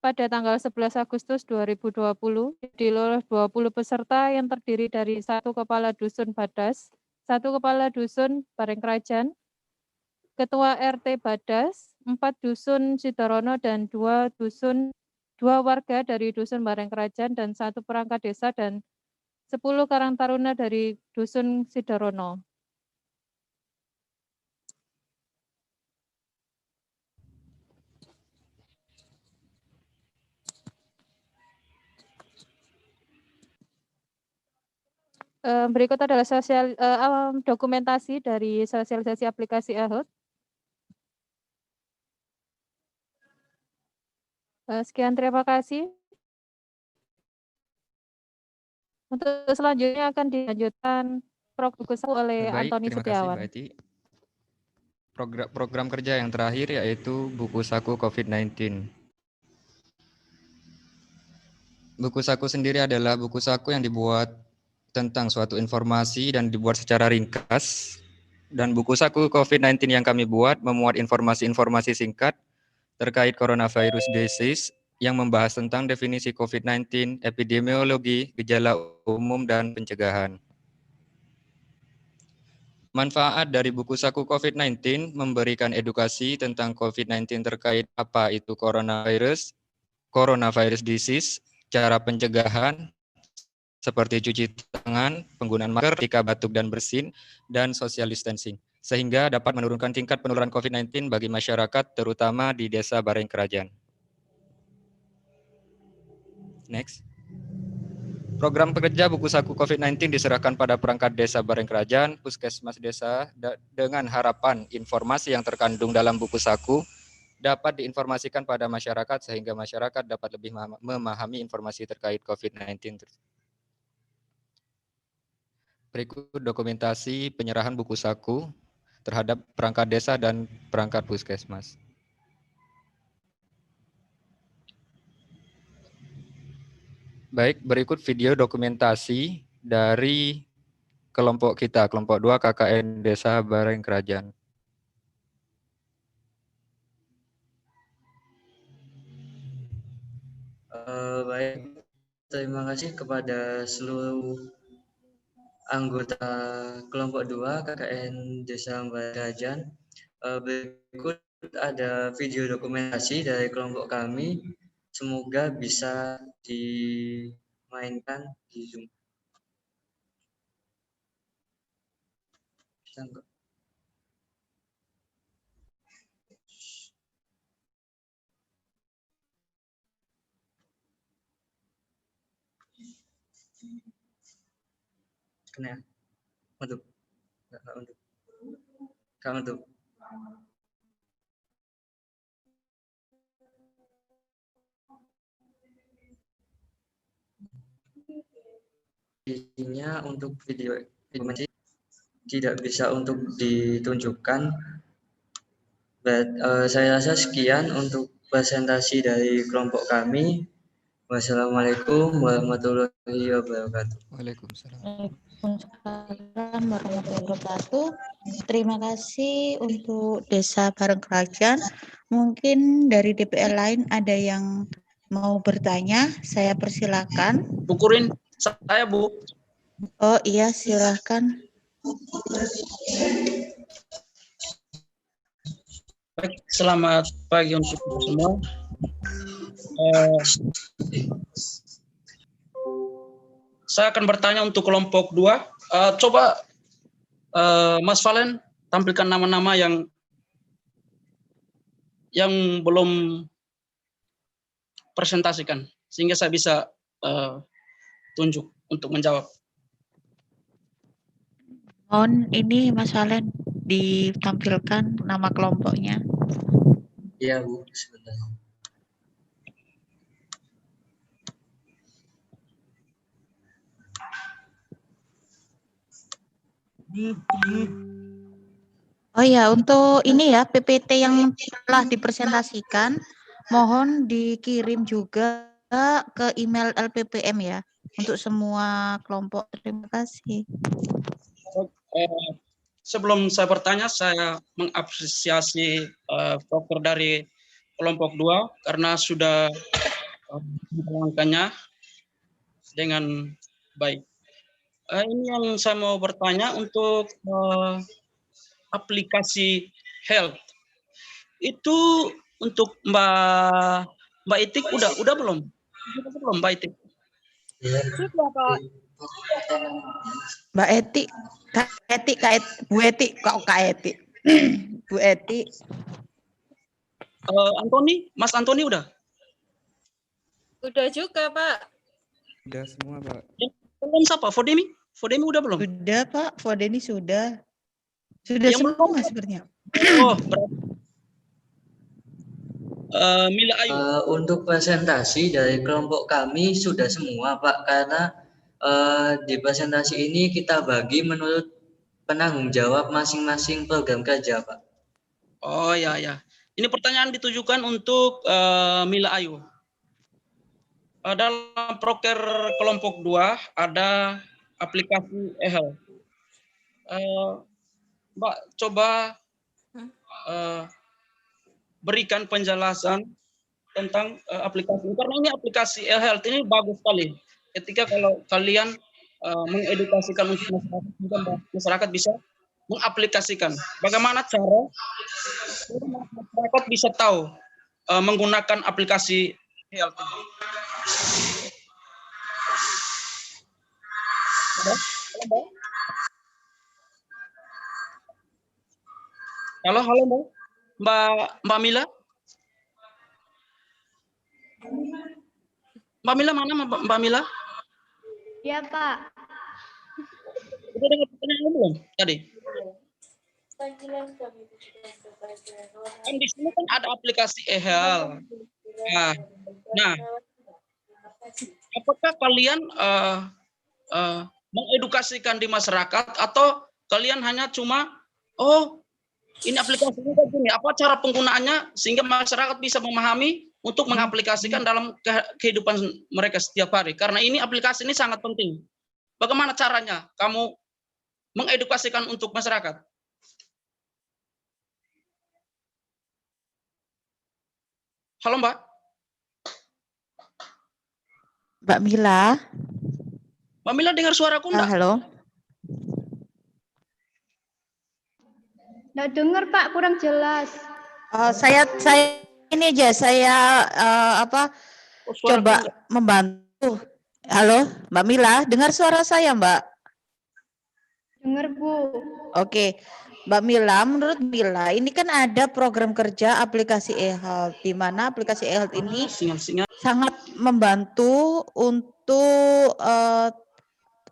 pada tanggal 11 Agustus 2020 oleh 20 peserta yang terdiri dari 1 kepala dusun Badas, 1 kepala dusun Bareng Kerajaan, ketua RT Badas, 4 dusun Sidorono dan 2 warga dari dusun Bareng Kerajaan dan 1 perangkat desa dan 10 Karang Taruna dari dusun Sidorono. Berikut adalah dokumentasi dari sosialisasi aplikasi e-health. Sekian, terima kasih. Untuk selanjutnya akan dilanjutkan Buku Saku oleh Antoni Setiawan. Terima kasih, Mbak Eti. Program kerja yang terakhir yaitu Buku Saku COVID-19. Buku Saku sendiri adalah buku saku yang dibuat tentang suatu informasi dan dibuat secara ringkas. Dan buku saku COVID-19 yang kami buat memuat informasi-informasi singkat terkait coronavirus disease yang membahas tentang definisi COVID-19, epidemiologi, gejala umum, dan pencegahan. Manfaat dari buku saku COVID-19 memberikan edukasi tentang COVID-19 terkait apa itu coronavirus disease, cara pencegahan, seperti cuci tangan, penggunaan masker ketika batuk dan bersin, dan social distancing, sehingga dapat menurunkan tingkat penularan COVID-19 bagi masyarakat, terutama di Desa Bareng Kerajaan. Next. Program pekerja buku saku COVID-19 diserahkan pada perangkat desa Bareng Kerajaan, puskesmas desa, dengan harapan informasi yang terkandung dalam buku saku dapat diinformasikan pada masyarakat, sehingga masyarakat dapat lebih memahami informasi terkait COVID-19. Berikut dokumentasi penyerahan buku saku terhadap perangkat desa dan perangkat puskesmas. Baik, berikut video dokumentasi dari kelompok kita, kelompok 2 KKN Desa Bareng Kerajaan. Baik, terima kasih kepada seluruh anggota kelompok 2 KKN Desa Bareng Kerajaan. Berikut ada video dokumentasi dari kelompok kami. Semoga bisa dimainkan di Zoom. Kena untuk kamu tuh. Intinya untuk video ini tidak bisa untuk ditunjukkan. Saya rasa sekian untuk presentasi dari kelompok kami. Wassalamualaikum warahmatullahi wabarakatuh. Waalaikumsalam. Waalaikumsalam warahmatullahi wabarakatuh. Terima kasih untuk Desa Bareng Kerajaan. Mungkin dari DPL lain ada yang mau bertanya, saya persilakan. Bu Kurin, saya Bu. Oh iya, silakan. Baik, selamat pagi untuk semua. Saya akan bertanya untuk kelompok 2. Coba Mas Valen tampilkan nama-nama yang belum presentasikan, sehingga saya bisa tunjuk untuk menjawab. Mohon ini Mas Valen ditampilkan nama kelompoknya. Iya Bu, sebentar. Oh ya, untuk ini ya PPT yang telah dipresentasikan, mohon dikirim juga ke email LPPM ya. untuk semua kelompok. Terima kasih. Sebelum saya bertanya, saya mengapresiasi proker dari kelompok 2 karena sudah menjalankannya dengan baik. Ini yang saya mau bertanya untuk aplikasi health. Itu untuk Mbak Itik udah belum? Belum Mbak Itik. Sudah, Pak. Mbak Eti, Bu Eti, kok Kak Eti? Bu Eti. Mas Antoni udah? Udah juga, Pak. Udah semua, Pak. Belum siapa? Fodemi? Fodemi udah belum? Sudah, Pak. Fodeni sudah. Sudah Yang semua belum? sebenarnya. Oh, berarti. Mila Ayu. Untuk presentasi dari kelompok kami sudah semua, Pak, karena di presentasi ini kita bagi menurut penanggung jawab masing-masing program kerja, Pak. Oh ya. Ini pertanyaan ditujukan untuk Mila Ayu. Dalam proker kelompok 2 ada aplikasi eHealth. Mbak coba berikan penjelasan tentang aplikasi ini. Karena ini aplikasi eHealth ini bagus sekali. Ketika kalau kalian mengedukasikan untuk masyarakat bisa mengaplikasikan. Bagaimana cara masyarakat bisa tahu menggunakan aplikasi eHealth ini. Halo Mbak Mila. Mbak Mila mana Mbak Mila? Ya, Pak. Udah dengar pertanyaan belum tadi? Kan di sini kan ada aplikasi eHealth. Nah, apakah kalian mengedukasikan di masyarakat atau kalian hanya cuma ini aplikasinya kayak gini, apa cara penggunaannya sehingga masyarakat bisa memahami untuk mengaplikasikan dalam kehidupan mereka setiap hari. Karena ini aplikasi ini sangat penting. Bagaimana caranya kamu mengedukasikan untuk masyarakat? Halo Mbak. Mbak Mila. Mbak Mila dengar suaraku enggak? Halo. Nggak dengar, Pak, kurang jelas. Saya ini aja, saya coba membantu. Halo, Mbak Mila, dengar suara saya, Mbak? Dengar, Bu. Oke. Mbak Mila, menurut Mila, ini kan ada program kerja aplikasi eHealth, di mana aplikasi eHealth ini sangat membantu untuk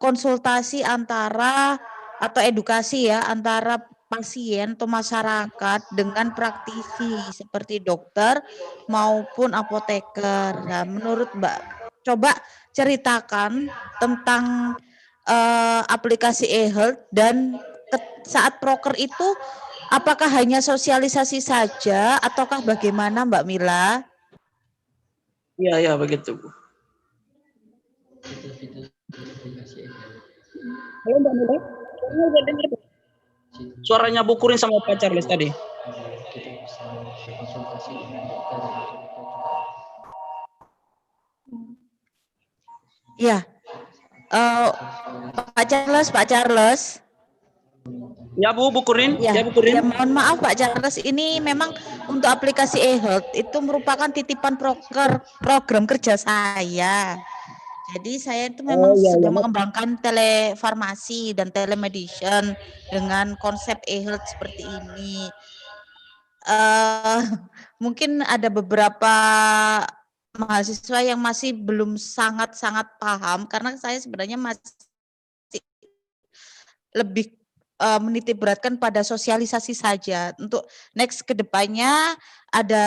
konsultasi antara atau edukasi ya antara pasien atau masyarakat dengan praktisi seperti dokter maupun apoteker. Nah, menurut Mbak, coba ceritakan tentang aplikasi eHealth dan saat proker itu apakah hanya sosialisasi saja ataukah bagaimana Mbak Mila? Iya begitu Bu. Halo Mbak Mila, suaranya Bu Kurin sama Pak Charles tadi. Ya, Pak Charles. Ya Bu Kurin. Ya, Bu Kurin. Ya, mohon maaf Pak Charles, ini memang untuk aplikasi eHealth itu merupakan titipan program kerja saya. Jadi saya itu memang sedang mengembangkan telefarmasi dan telemedicine dengan konsep eHealth seperti ini. Mungkin ada beberapa mahasiswa yang masih belum sangat-sangat paham karena saya sebenarnya masih lebih menitik beratkan pada sosialisasi saja. Untuk next ke depannya ada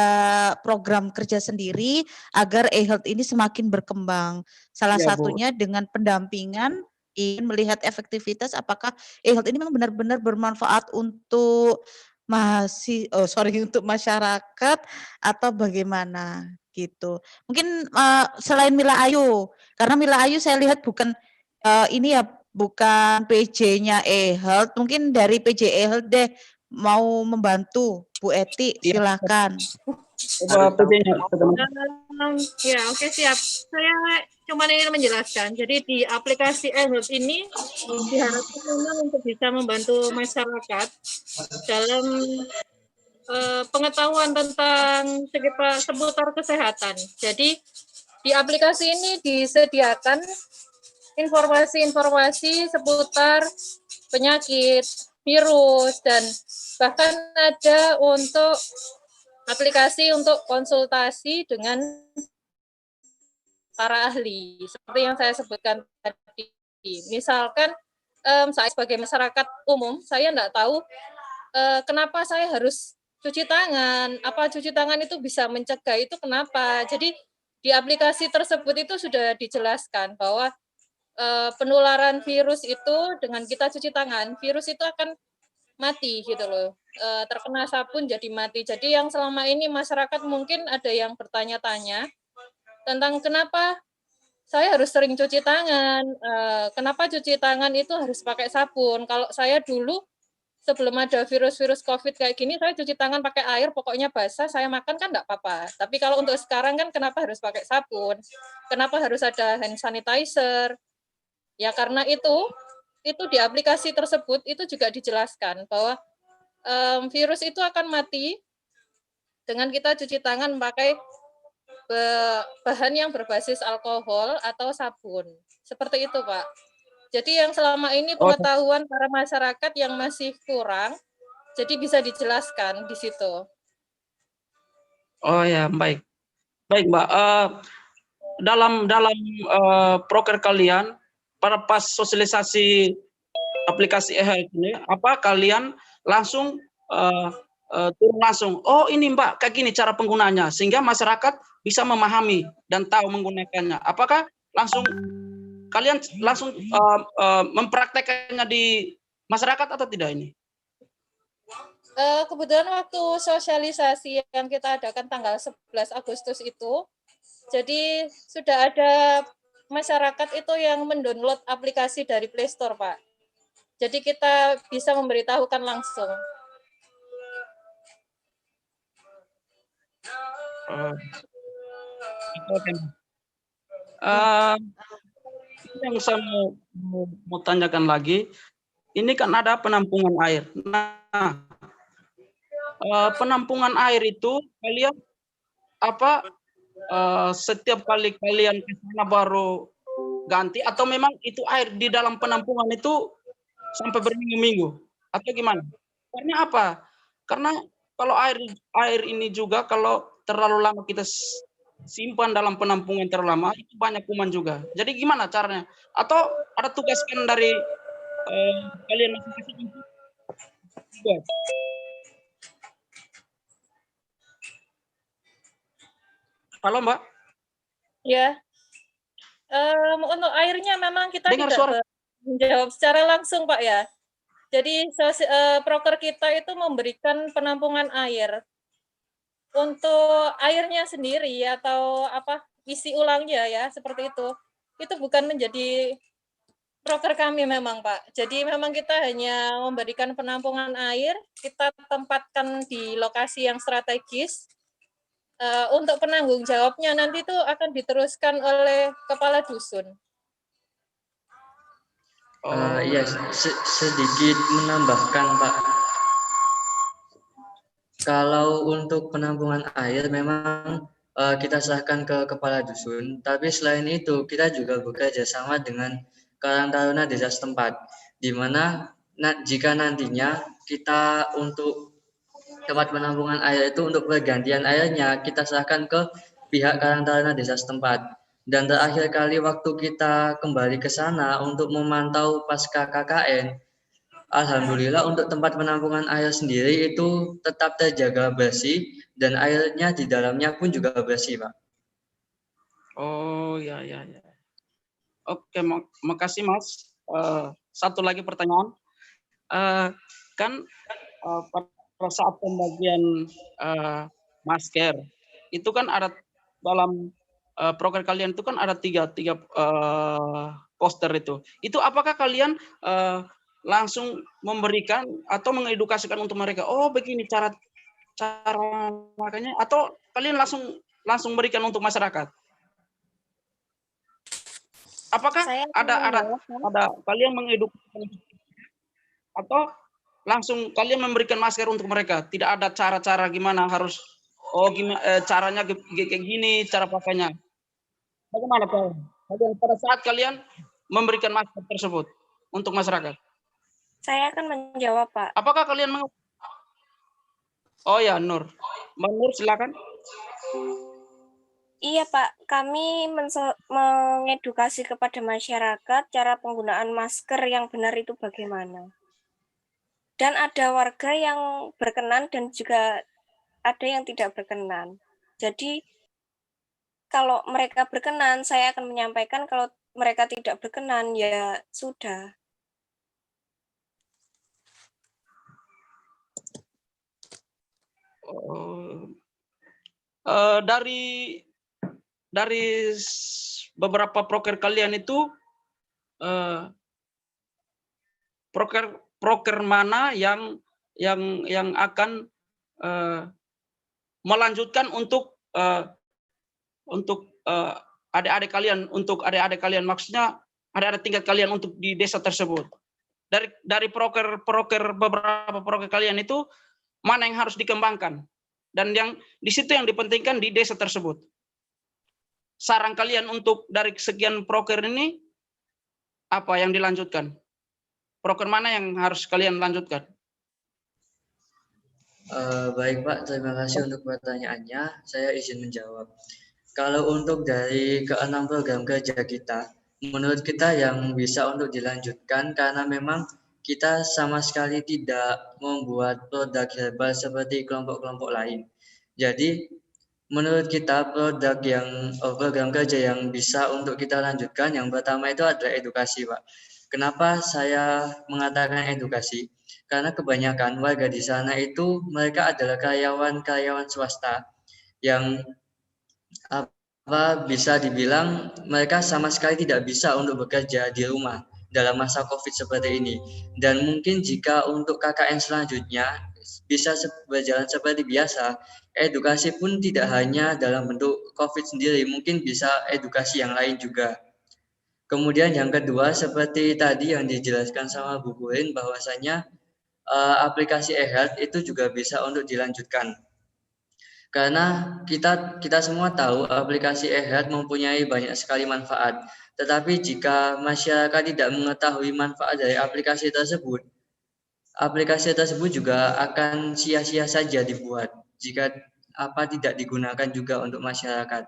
program kerja sendiri agar eHealth ini semakin berkembang. Salah satunya dengan pendampingan ingin melihat efektivitas apakah eHealth ini memang benar-benar bermanfaat untuk untuk masyarakat atau bagaimana gitu. Mungkin selain Mila Ayu, karena Mila Ayu saya lihat bukan ini ya, bukan PJ-nya eHealth, mungkin dari PJ eHealth deh mau membantu Bu Eti, silakan. Coba PJ-nya. Ya, oke, siap. Saya cuma ingin menjelaskan. Jadi di aplikasi eHealth ini diharapkan memang untuk bisa membantu masyarakat dalam pengetahuan tentang seputar kesehatan. Jadi di aplikasi ini disediakan informasi-informasi seputar penyakit, virus, dan bahkan ada untuk aplikasi untuk konsultasi dengan para ahli, seperti yang saya sebutkan tadi. Misalkan saya sebagai masyarakat umum, saya tidak tahu kenapa saya harus cuci tangan, apa cuci tangan itu bisa mencegah, itu kenapa. Jadi di aplikasi tersebut itu sudah dijelaskan bahwa penularan virus itu dengan kita cuci tangan, virus itu akan mati gitu loh. Terkena sabun jadi mati. Jadi yang selama ini masyarakat mungkin ada yang bertanya-tanya tentang kenapa saya harus sering cuci tangan, kenapa cuci tangan itu harus pakai sabun. Kalau saya dulu sebelum ada virus-virus COVID kayak gini, saya cuci tangan pakai air, pokoknya basah, saya makan kan enggak apa-apa. Tapi kalau untuk sekarang kan kenapa harus pakai sabun? Kenapa harus ada hand sanitizer? Ya karena itu di aplikasi tersebut itu juga dijelaskan bahwa virus itu akan mati dengan kita cuci tangan pakai bahan yang berbasis alkohol atau sabun. Seperti itu, Pak. Jadi yang selama ini pengetahuan para masyarakat yang masih kurang, jadi bisa dijelaskan di situ. Oh ya, baik. Baik, Mbak. Dalam proker kalian, pada pas sosialisasi aplikasi eHealth ini, apa kalian langsung turun langsung, oh ini Mbak, kayak gini cara penggunanya, sehingga masyarakat bisa memahami dan tahu menggunakannya. Apakah kalian langsung mempraktekannya di masyarakat atau tidak ini? Kebetulan waktu sosialisasi yang kita adakan tanggal 11 Agustus itu, jadi sudah ada masyarakat itu yang mendownload aplikasi dari Play Store, Pak. Jadi kita bisa memberitahukan langsung. Yang saya mau tanyakan lagi, ini kan ada penampungan air. Nah, penampungan air itu kalian setiap kali kalian ke sana baru ganti, atau memang itu air di dalam penampungan itu sampai berminggu-minggu atau gimana? Karena apa? Karena kalau air ini juga kalau terlalu lama kita simpan dalam penampungan terlalu lama, itu banyak kuman juga. Jadi gimana caranya? Atau ada tugaskan dari kalian masing-masing? Halo Mbak. Ya. Untuk airnya memang kita tidak menjawab secara langsung, Pak ya. Jadi proker kita itu memberikan penampungan air. Untuk airnya sendiri atau isi ulangnya ya seperti itu bukan menjadi proker kami memang, Pak. Jadi memang kita hanya memberikan penampungan air, kita tempatkan di lokasi yang strategis. Untuk penanggung jawabnya nanti itu akan diteruskan oleh kepala dusun. Iya, sedikit menambahkan, Pak. Kalau untuk penampungan air memang kita serahkan ke kepala dusun, tapi selain itu kita juga bekerja sama dengan Karang Taruna desa setempat, di mana jika nantinya kita untuk tempat penampungan air itu untuk pergantian airnya kita serahkan ke pihak Karang Taruna desa setempat. Dan terakhir kali waktu kita kembali ke sana untuk memantau pasca KKN, alhamdulillah untuk tempat penampungan air sendiri itu tetap terjaga bersih dan airnya di dalamnya pun juga bersih, Pak. Oh ya. Oke, makasih Mas. Satu lagi pertanyaan. Kan pada saat pembagian masker itu kan ada dalam proker kalian itu kan ada tiga poster itu. Itu apakah kalian langsung memberikan atau mengedukasikan untuk mereka? Oh begini cara makanya, atau kalian langsung berikan untuk masyarakat? Apakah ada kalian mengedukasi atau langsung kalian memberikan masker untuk mereka? Tidak ada cara-cara gimana harus caranya kayak gini, cara pakainya. Bagaimana Pak? Pada saat kalian memberikan masker tersebut untuk masyarakat? Saya akan menjawab, Pak. Apakah kalian Oh ya, Nur. Mbak Nur, silakan. Iya, Pak. Kami mengedukasi kepada masyarakat cara penggunaan masker yang benar itu bagaimana. Dan ada warga yang berkenan dan juga ada yang tidak berkenan. Jadi, kalau mereka berkenan, saya akan menyampaikan. Kalau mereka tidak berkenan, ya sudah. Dari beberapa proker kalian itu proker mana yang akan melanjutkan untuk adik-adik kalian, maksudnya adik-adik tingkat kalian untuk di desa tersebut. Dari beberapa proker kalian itu mana yang harus dikembangkan dan yang di situ yang dipentingkan di desa tersebut. Saran kalian untuk dari sekian proker ini apa yang dilanjutkan? Proker mana yang harus kalian lanjutkan? Baik Pak, terima kasih untuk pertanyaannya. Saya izin menjawab. Kalau untuk dari ke-6 program kerja kita, menurut kita yang bisa untuk dilanjutkan karena memang kita sama sekali tidak membuat produk herbal seperti kelompok-kelompok lain. Jadi menurut kita program kerja yang bisa untuk kita lanjutkan yang pertama itu adalah edukasi, Pak. Kenapa saya mengatakan edukasi? Karena kebanyakan warga di sana itu mereka adalah karyawan swasta yang bisa dibilang mereka sama sekali tidak bisa untuk bekerja di rumah dalam masa COVID seperti ini. Dan mungkin jika untuk KKN selanjutnya bisa berjalan seperti biasa, edukasi pun tidak hanya dalam bentuk COVID sendiri, mungkin bisa edukasi yang lain juga. Kemudian yang kedua, seperti tadi yang dijelaskan sama Bu Kurin, bahwasanya aplikasi eHealth itu juga bisa untuk dilanjutkan. Karena kita semua tahu aplikasi eHealth mempunyai banyak sekali manfaat. Tetapi jika masyarakat tidak mengetahui manfaat dari aplikasi tersebut juga akan sia-sia saja dibuat jika tidak digunakan juga untuk masyarakat.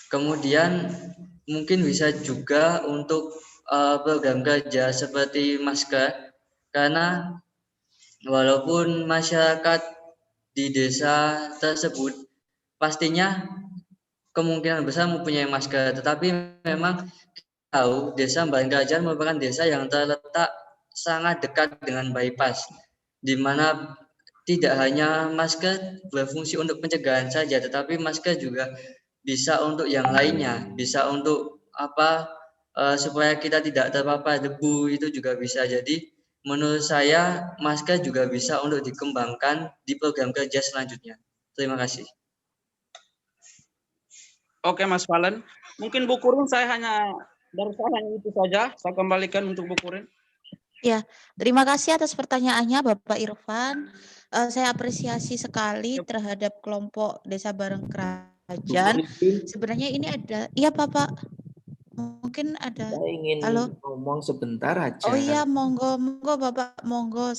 Kemudian mungkin bisa juga untuk program kerja seperti masker, karena walaupun masyarakat di desa tersebut pastinya kemungkinan besar mempunyai masker, tetapi memang tahu desa Baring Kerajaan merupakan desa yang terletak sangat dekat dengan bypass, di mana tidak hanya masker berfungsi untuk pencegahan saja, tetapi masker juga bisa untuk yang lainnya, bisa untuk supaya kita tidak terpapar debu, itu juga bisa. Jadi menurut saya masker juga bisa untuk dikembangkan di program kerja selanjutnya. Terima kasih. Oke Mas Valen, mungkin Bu Kurin hanya itu saja. Saya kembalikan untuk Bu Kurin. Ya, terima kasih atas pertanyaannya Bapak Irfan. Saya apresiasi sekali terhadap kelompok Desa Bareng Kerajaan. Sebenarnya ini ada, iya Bapak, mungkin ada. Saya ingin ngomong sebentar aja. Oh iya, monggo Bapak, monggo.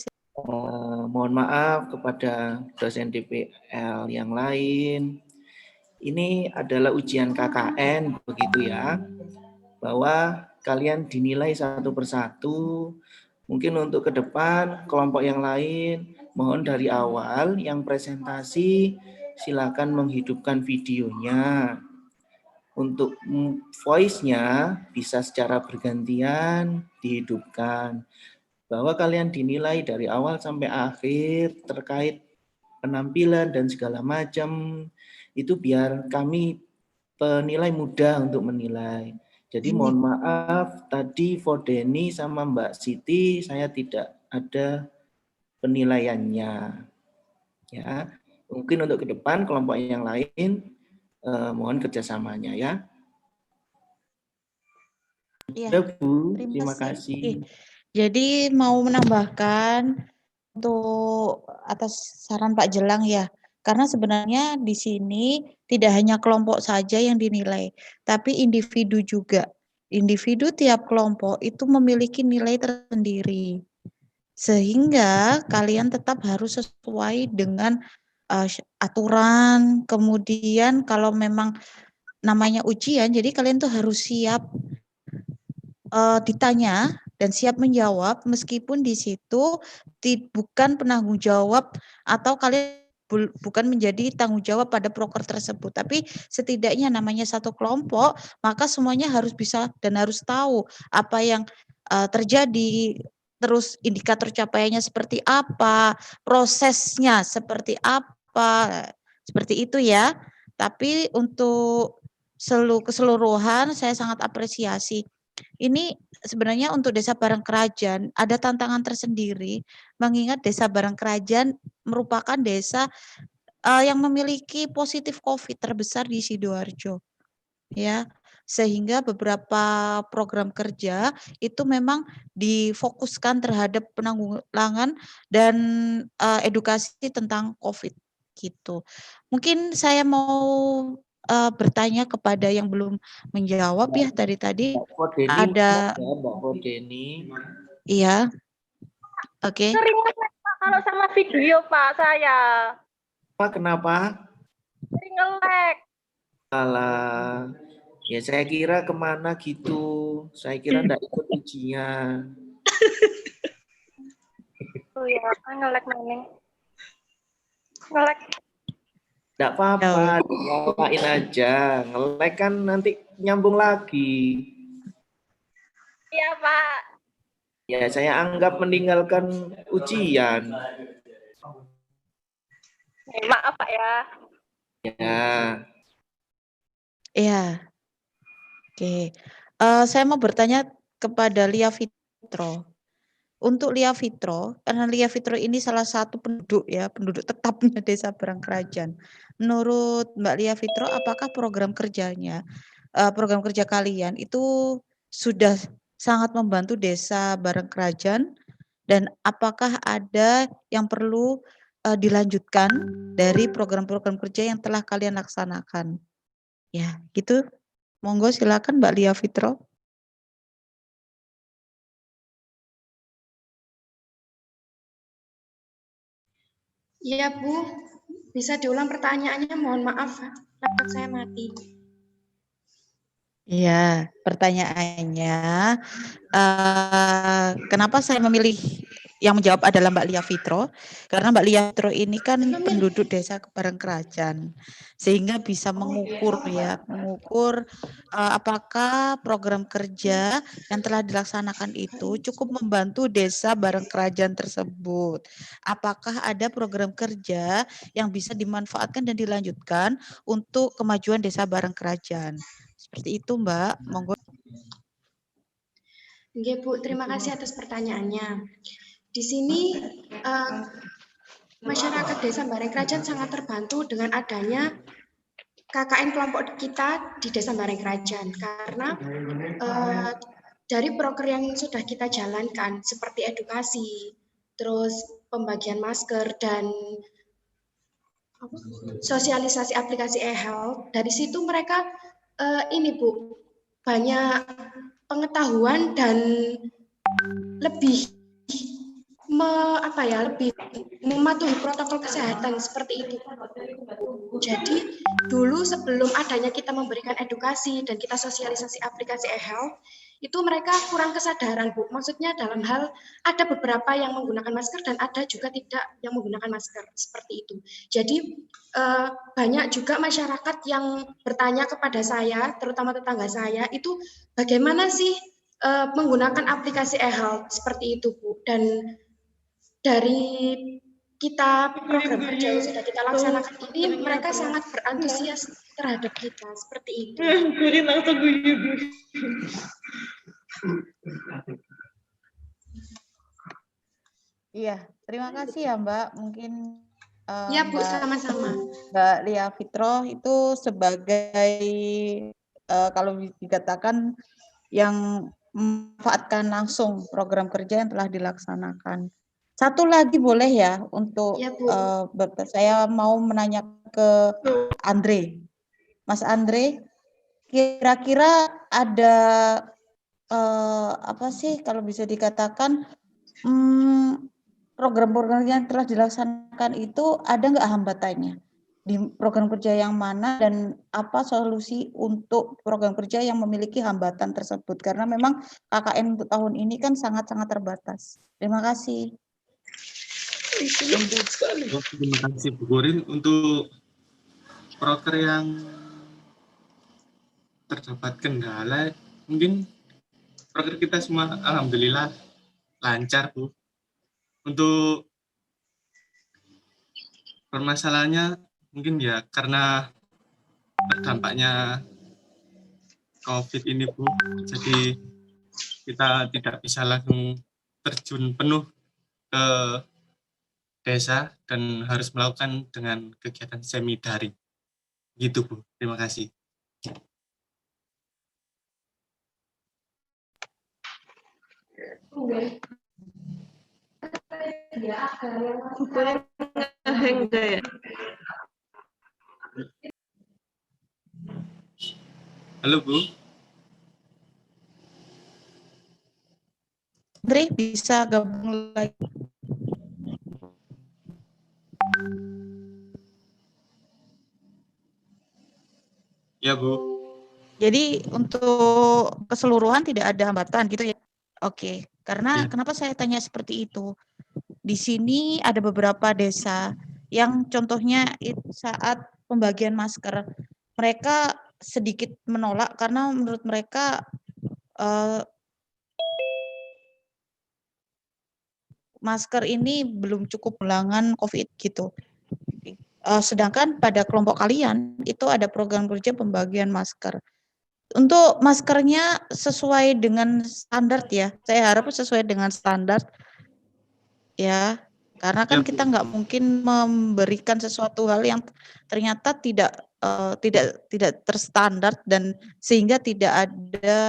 Mohon maaf kepada dosen DPL yang lain. Ini adalah ujian KKN, begitu ya, bahwa kalian dinilai satu persatu. Mungkin untuk ke depan kelompok yang lain, mohon dari awal yang presentasi silakan menghidupkan videonya. Untuk voice-nya bisa secara bergantian dihidupkan. bahwa kalian dinilai dari awal sampai akhir terkait penampilan dan segala macam, itu biar kami penilai mudah untuk menilai. Jadi mohon maaf tadi for Denny sama Mbak Siti saya tidak ada penilaiannya. Ya, mungkin untuk ke depan kelompok yang lain mohon kerjasamanya ya. Iya, Bu, terima kasih. Jadi mau menambahkan untuk atas saran Pak Jelang ya, karena sebenarnya di sini tidak hanya kelompok saja yang dinilai, tapi individu juga. Individu tiap kelompok itu memiliki nilai tersendiri. Sehingga kalian tetap harus sesuai dengan aturan, kemudian kalau memang namanya ujian, jadi kalian tuh harus siap ditanya dan siap menjawab meskipun di situ bukan penanggung jawab atau kalian bukan menjadi tanggung jawab pada proker tersebut, tapi setidaknya namanya satu kelompok, maka semuanya harus bisa dan harus tahu apa yang terjadi, terus indikator capaiannya seperti apa, prosesnya seperti apa, seperti itu ya. Tapi untuk keseluruhan saya sangat apresiasi. Ini sebenarnya untuk Desa Bareng Kerajaan ada tantangan tersendiri, mengingat Desa Bareng Kerajaan merupakan desa yang memiliki positif COVID terbesar di Sidoarjo, ya. Sehingga beberapa program kerja itu memang difokuskan terhadap penanggulangan dan edukasi tentang COVID gitu. Mungkin saya mau bertanya kepada yang belum menjawab ya tadi ada Mbak Fodeni. Iya. Oke. Sering nge-lag Pak kalau sama video Pak saya. Pak, kenapa? Sering nge-lag. Alah, ya saya kira kemana gitu. Saya kira enggak ikut ujian. Oh ya, nge-lag maning. Nge-lag. Enggak apa-apa, nyalain aja. Nge-lag kan nanti nyambung lagi. Iya, Pak. Ya, saya anggap meninggalkan ujian. Maaf, Pak ya. Ya. Iya. Oke. Saya mau bertanya kepada Lia Fitro. Untuk Lia Fitro, karena Lia Fitro ini salah satu penduduk ya, penduduk tetapnya Desa Bareng Kerajaan. Menurut Mbak Lia Fitro, apakah program kerjanya, program kerja kalian itu sudah sangat membantu Desa Bareng Kerajaan, dan apakah ada yang perlu dilanjutkan dari program-program kerja yang telah kalian laksanakan? Ya, gitu. Monggo silakan Mbak Lia Fitro. Iya Bu, bisa diulang pertanyaannya, mohon maaf, laptop saya mati. Iya, pertanyaannya, kenapa saya memilih yang menjawab adalah Mbak Lia Fitro, karena Mbak Lia Fitro ini kan penduduk Desa Bareng Kerajaan, sehingga bisa mengukur ya, mengukur apakah program kerja yang telah dilaksanakan itu cukup membantu Desa Bareng Kerajaan tersebut. Apakah ada program kerja yang bisa dimanfaatkan dan dilanjutkan untuk kemajuan Desa Bareng Kerajaan. Seperti itu Mbak, monggo. Oke Bu, terima kasih atas pertanyaannya. Di sini masyarakat Desa Bareng Kerajaan sangat terbantu dengan adanya KKN kelompok kita di Desa Bareng Kerajaan, karena dari proker yang sudah kita jalankan seperti edukasi, terus pembagian masker dan sosialisasi aplikasi e-health, dari situ mereka ini Bu, banyak pengetahuan dan lebih lebih mematuhi protokol kesehatan seperti itu. Jadi dulu sebelum adanya kita memberikan edukasi dan kita sosialisasi aplikasi e-health, itu mereka kurang kesadaran Bu. Maksudnya dalam hal ada beberapa yang menggunakan masker dan ada juga tidak yang menggunakan masker seperti itu. Jadi banyak juga masyarakat yang bertanya kepada saya, terutama tetangga saya, itu bagaimana sih menggunakan aplikasi eHealth seperti itu, Bu. Dan dari kita program kerja yang sudah kita laksanakan ini, mereka sangat berantusias terhadap kita seperti itu. Iya, terima kasih ya Mbak. Mungkin Ya Bu, sama-sama. Mbak Lia Fitro itu sebagai kalau dikatakan yang memanfaatkan langsung program kerja yang telah dilaksanakan. Satu lagi boleh ya untuk ya, Bu. Saya mau menanya ke Andre. Mas Andre, kira-kira ada apa sih kalau bisa dikatakan program-program yang telah dilaksanakan itu ada nggak hambatannya di program kerja yang mana dan apa solusi untuk program kerja yang memiliki hambatan tersebut, karena memang KKN untuk tahun ini kan sangat-sangat terbatas. Terima kasih. Terima kasih Bu Gorin. Untuk proker yang terdapat kendala, mungkin proker kita semua alhamdulillah lancar Bu. Untuk permasalahannya mungkin ya karena dampaknya COVID ini Bu, jadi kita tidak bisa langsung terjun penuh ke desa dan harus melakukan dengan kegiatan semi daring. Gitu Bu, terima kasih. Halo Bu. Andre bisa gabung lagi. Ya Bu. Jadi untuk keseluruhan tidak ada hambatan gitu ya. Oke, karena kenapa saya tanya seperti itu? Di sini ada beberapa desa yang contohnya saat pembagian masker, mereka sedikit menolak karena menurut mereka masker ini belum cukup melawan COVID gitu. Sedangkan pada kelompok kalian itu ada program kerja pembagian masker. Untuk maskernya sesuai dengan standar ya. Saya harap sesuai dengan standar ya. Karena kan kita nggak mungkin memberikan sesuatu hal yang ternyata tidak terstandar dan sehingga tidak ada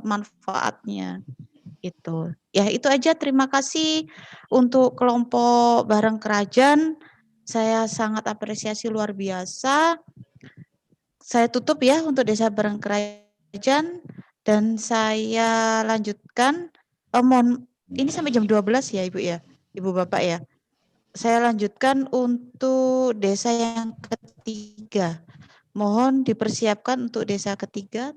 manfaatnya. Itu. Ya, itu aja. Terima kasih untuk kelompok Bareng Kerajaan. Saya sangat apresiasi luar biasa. Saya tutup ya untuk Desa Bareng Kerajaan dan saya lanjutkan. Ini sampai jam 12 ya Ibu ya, Ibu Bapak ya. Saya lanjutkan untuk desa yang ketiga. Mohon dipersiapkan untuk desa ketiga.